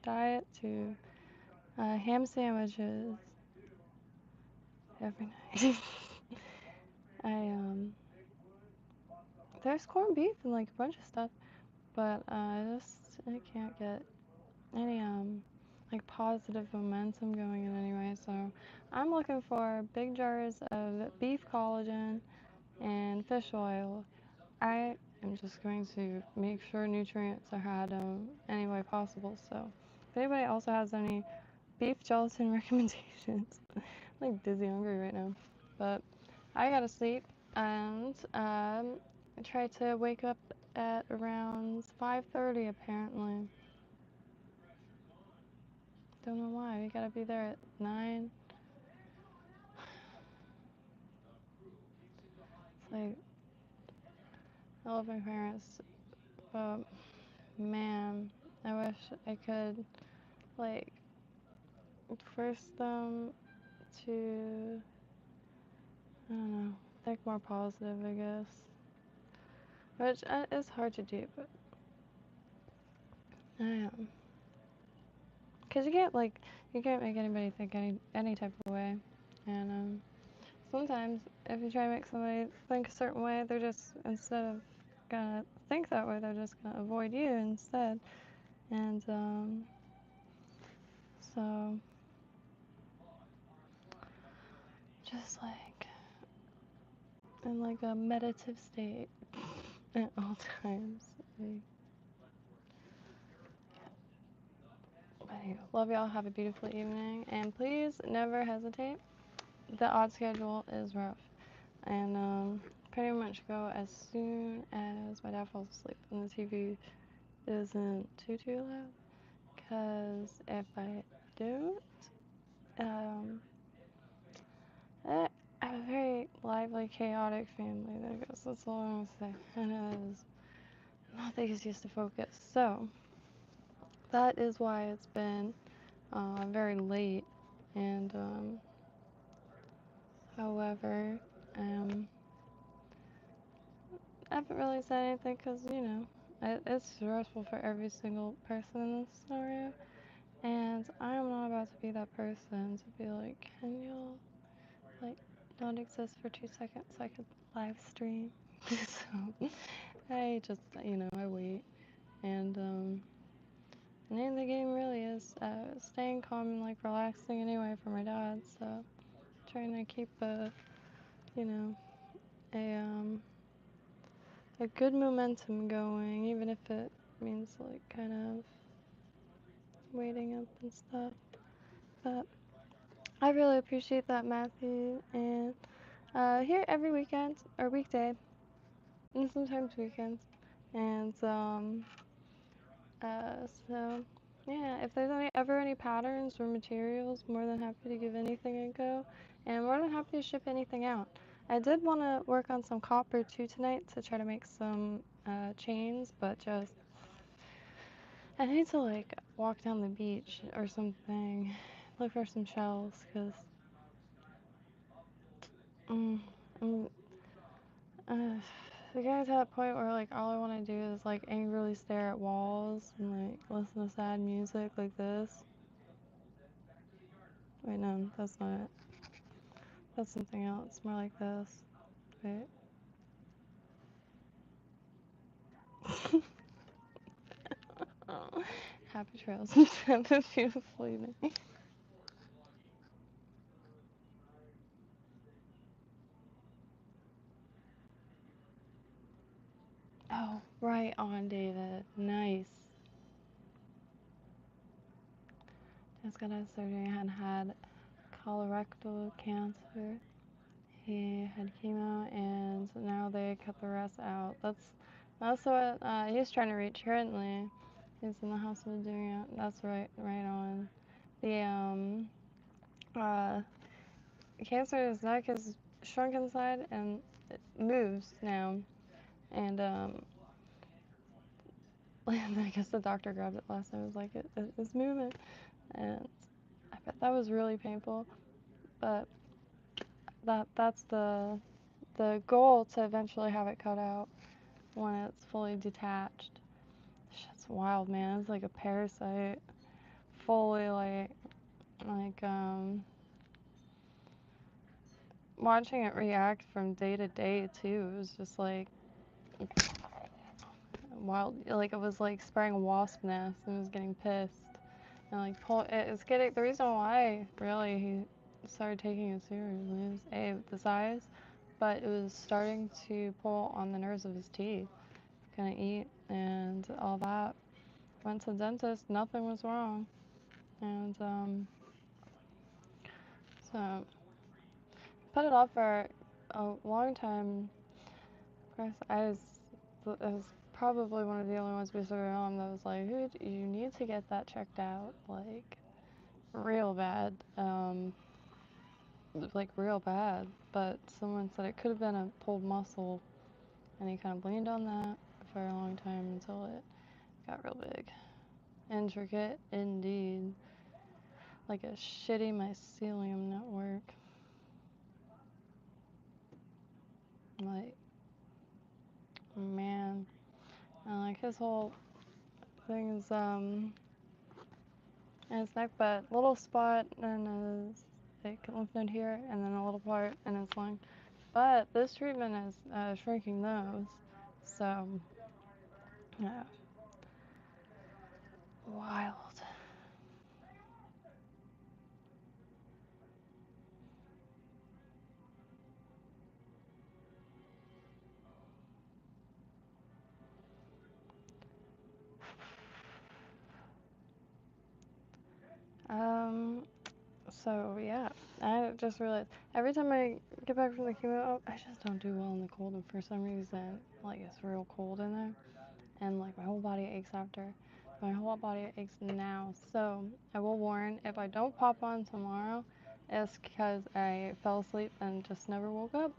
diet to ham sandwiches every night. I there's corned beef and like a bunch of stuff, but I can't get any like positive momentum going in any way. So I'm looking for big jars of beef collagen and fish oil. I am just going to make sure nutrients are had any way possible. So if anybody also has any beef gelatin recommendations, I'm like dizzy hungry right now, but I gotta sleep and I try to wake up at around 5:30 apparently. Don't know why. We gotta be there at 9. It's like I love my parents, but man, I wish I could like force them to I don't know, think more positive, I guess. Which is hard to do, but I am. Cause you can't make anybody think any type of way, and sometimes if you try to make somebody think a certain way, they're just instead of gonna think that way, they're just gonna avoid you instead, and so just like in like a meditative state at all times. Like, Love y'all. Have a beautiful evening. And please never hesitate. The odd schedule is rough. And pretty much go as soon as my dad falls asleep and the TV isn't too loud. Because if I don't, um, I have a very lively, chaotic family. I guess that's all I'm gonna say. And it is not the easiest to focus. So that is why it's been very late. And however, um, I haven't really said anything because it's stressful for every single person in this scenario. And I am not about to be that person to be like, can you like not exist for 2 seconds so I could live stream? So I just I wait. And the name of the game really is staying calm and like relaxing anyway for my dad. So trying to keep you know a good momentum going, even if it means like kind of waiting up and stuff. But I really appreciate that, Matthew. And here every weekend or weekday, and sometimes weekends. And so yeah, if there's ever any patterns or materials, more than happy to give anything a go, and more than happy to ship anything out. I did want to work on some copper too tonight to try to make some chains, but just I need to like walk down the beach or something, look for some shells, cause mm, mm, uh, the guy's at a point where like all I want to do is like angrily stare at walls and like listen to sad music like this. Wait, no, that's not it. That's something else, more like this. Wait. Oh, happy trails. Have a beautiful evening. Oh, right on, David. Nice. Just got out of surgery and had colorectal cancer. He had chemo, and now they cut the rest out. That's what he's trying to reach currently. He's in the hospital doing it. That's right on. The uh, cancer in his neck is shrunk inside and it moves now. And I guess the doctor grabbed it last time. It was like it's moving, and I bet that was really painful. But that's the goal, to eventually have it cut out when it's fully detached. Shit's wild, man. It's like a parasite, fully like watching it react from day to day too. It was just like wild. Like it was like spraying a wasp nest and it was getting pissed. And like it's getting, the reason why really he started taking it seriously is the size, but it was starting to pull on the nerves of his teeth. Couldn't eat and all that. Went to the dentist, nothing was wrong. And so put it off for a long time. Of course, I was probably one of the only ones besides my mom that was like, "Dude, you need to get that checked out, like real bad." Like real bad. But someone said it could have been a pulled muscle, and he kind of leaned on that for a long time until it got real big. Intricate indeed. Like a shitty mycelium network. Like, man. And like his whole thing is in his neck, but little spot in his like lymph node here, and then a little part in his lung. But this treatment is shrinking those. So yeah, wild. So yeah, I just realized every time I get back from the chemo, I just don't do well in the cold, and for some reason, like it's real cold in there, and like my whole body aches after. My whole body aches now, so I will warn if I don't pop on tomorrow, it's because I fell asleep and just never woke up.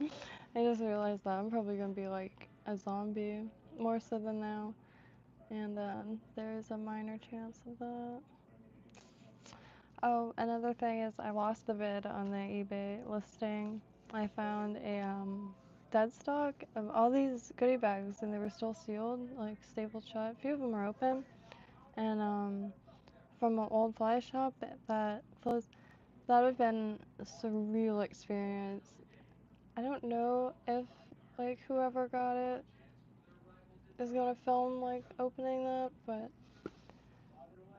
I just realized that I'm probably gonna be like a zombie more so than now, and there is a minor chance of that. Oh, another thing is I lost the vid on the eBay listing. I found a dead stock of all these goodie bags and they were still sealed, like stapled shut. A few of them are open. And from an old fly shop that closed, that would have been a surreal experience. I don't know if like whoever got it is gonna film like opening that, but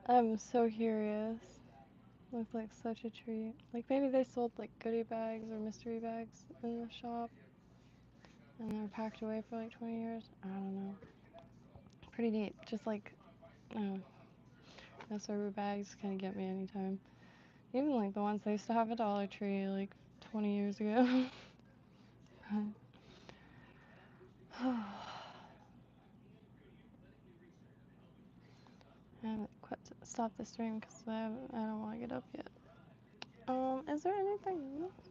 I'm so curious. Looks like such a treat. Like maybe they sold like goodie bags or mystery bags in the shop and they're packed away for like 20 years. I don't know. Pretty neat. Just like, I don't know, no server bags kind of get me anytime. Even like the ones I used to have at Dollar Tree like 20 years ago. I haven't quit stopped the stream because I don't want to get up yet. Is there anything else?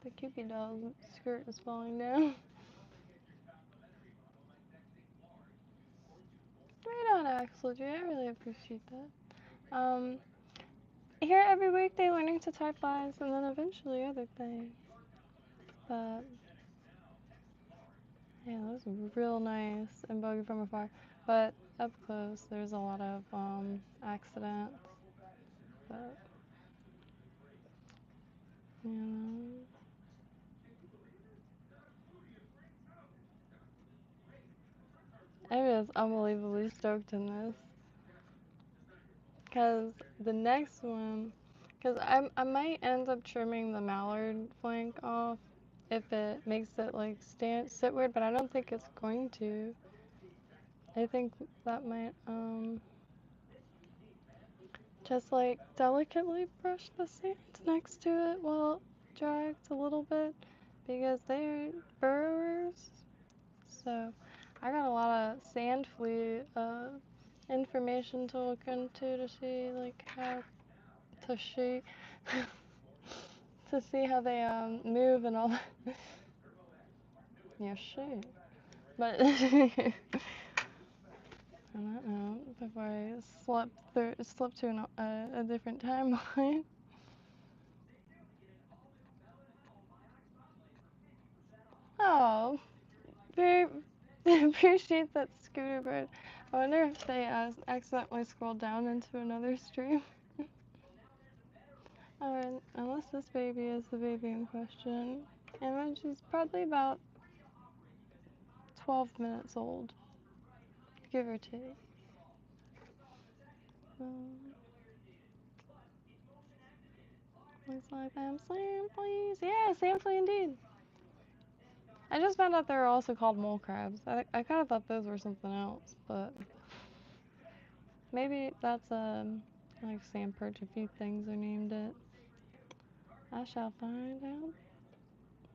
The Cupid doll skirt is falling down. Right on, Axel J. I really appreciate that. Here every weekday learning to tie flies and then eventually other things. But yeah, that was real nice and buggy from afar. But up close, there's a lot of accidents. But you know, I was unbelievably stoked in this because the next one, because I might end up trimming the mallard flank off if it makes it like sit weird, but I don't think it's going to. I think that might just like delicately brush the sand next to it while it drags a little bit because they're burrowers. So I got a lot of sand flea information to look into to see like how to see to see how they move and all that. Yeah, shit. But I don't know before I slept to a different timeline. Oh, very appreciate that scooter bird. I wonder if they accidentally scrolled down into another stream. Alright, unless this baby is the baby in question. And she's probably about 12 minutes old, give or take. Looks like them sand fleas. Yeah, sand flea indeed. I just found out they're also called mole crabs. I kind of thought those were something else, but maybe that's like sand perch. A few things are named it. I shall find out.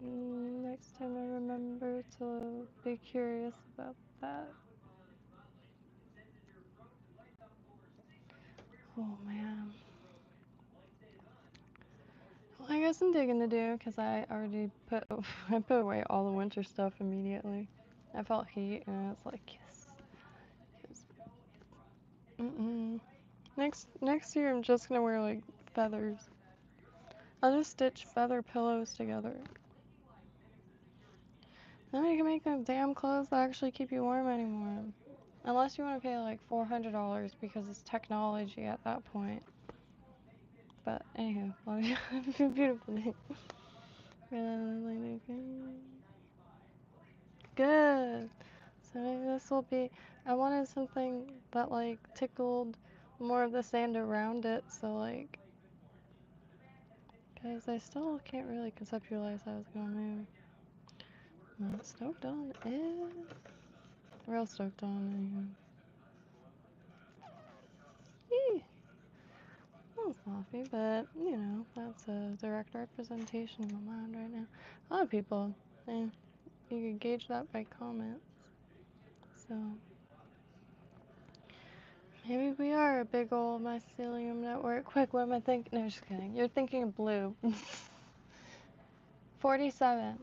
Next time I remember to be curious about that. Oh man. Well, I got some digging to do because I already I put away all the winter stuff immediately. I felt heat and it's like yes. Yes. Next year I'm just gonna wear like feathers. I'll just stitch feather pillows together. Then you can make them damn clothes that actually keep you warm anymore. Unless you want to pay like $400 because it's technology at that point. But anyhow, love you. Have a beautiful day. Good. So maybe this will be. I wanted something that like tickled more of the sand around it. So like, guys, I still can't really conceptualize how it's gonna move. Not stoked on it. Real stoked on it. Yee. smells coffee, but you know, that's a direct representation of my mind right now. A lot of people, you can gauge that by comments. So maybe we are a big old mycelium network. Quick, what am I thinking? No, just kidding. You're thinking of blue. 47.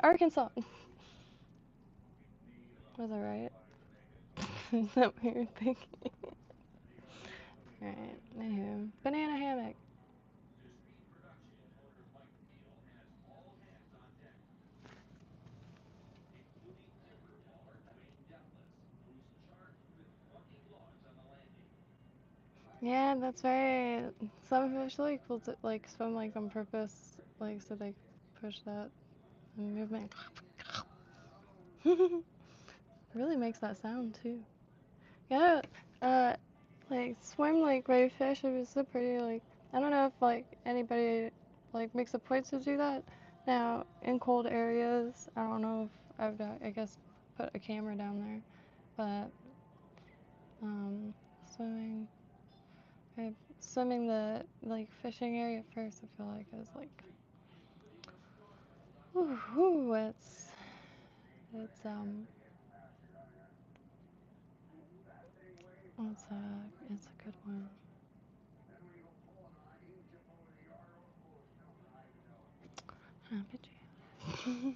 Arkansas. Was I right? Is that what you're thinking? Alright, anywho. Banana hammock. Yeah, that's right. Some fish like will like swim like on purpose, like so they push that movement. Really makes that sound too. Yeah, uh, like swim like great fish. It was so pretty. Like I don't know if like anybody like makes a point to do that now in cold areas. I don't know if I guess put a camera down there, but swimming. Swimming the like fishing area first, I feel like is like, whoo, it's it's a good one. Happy to.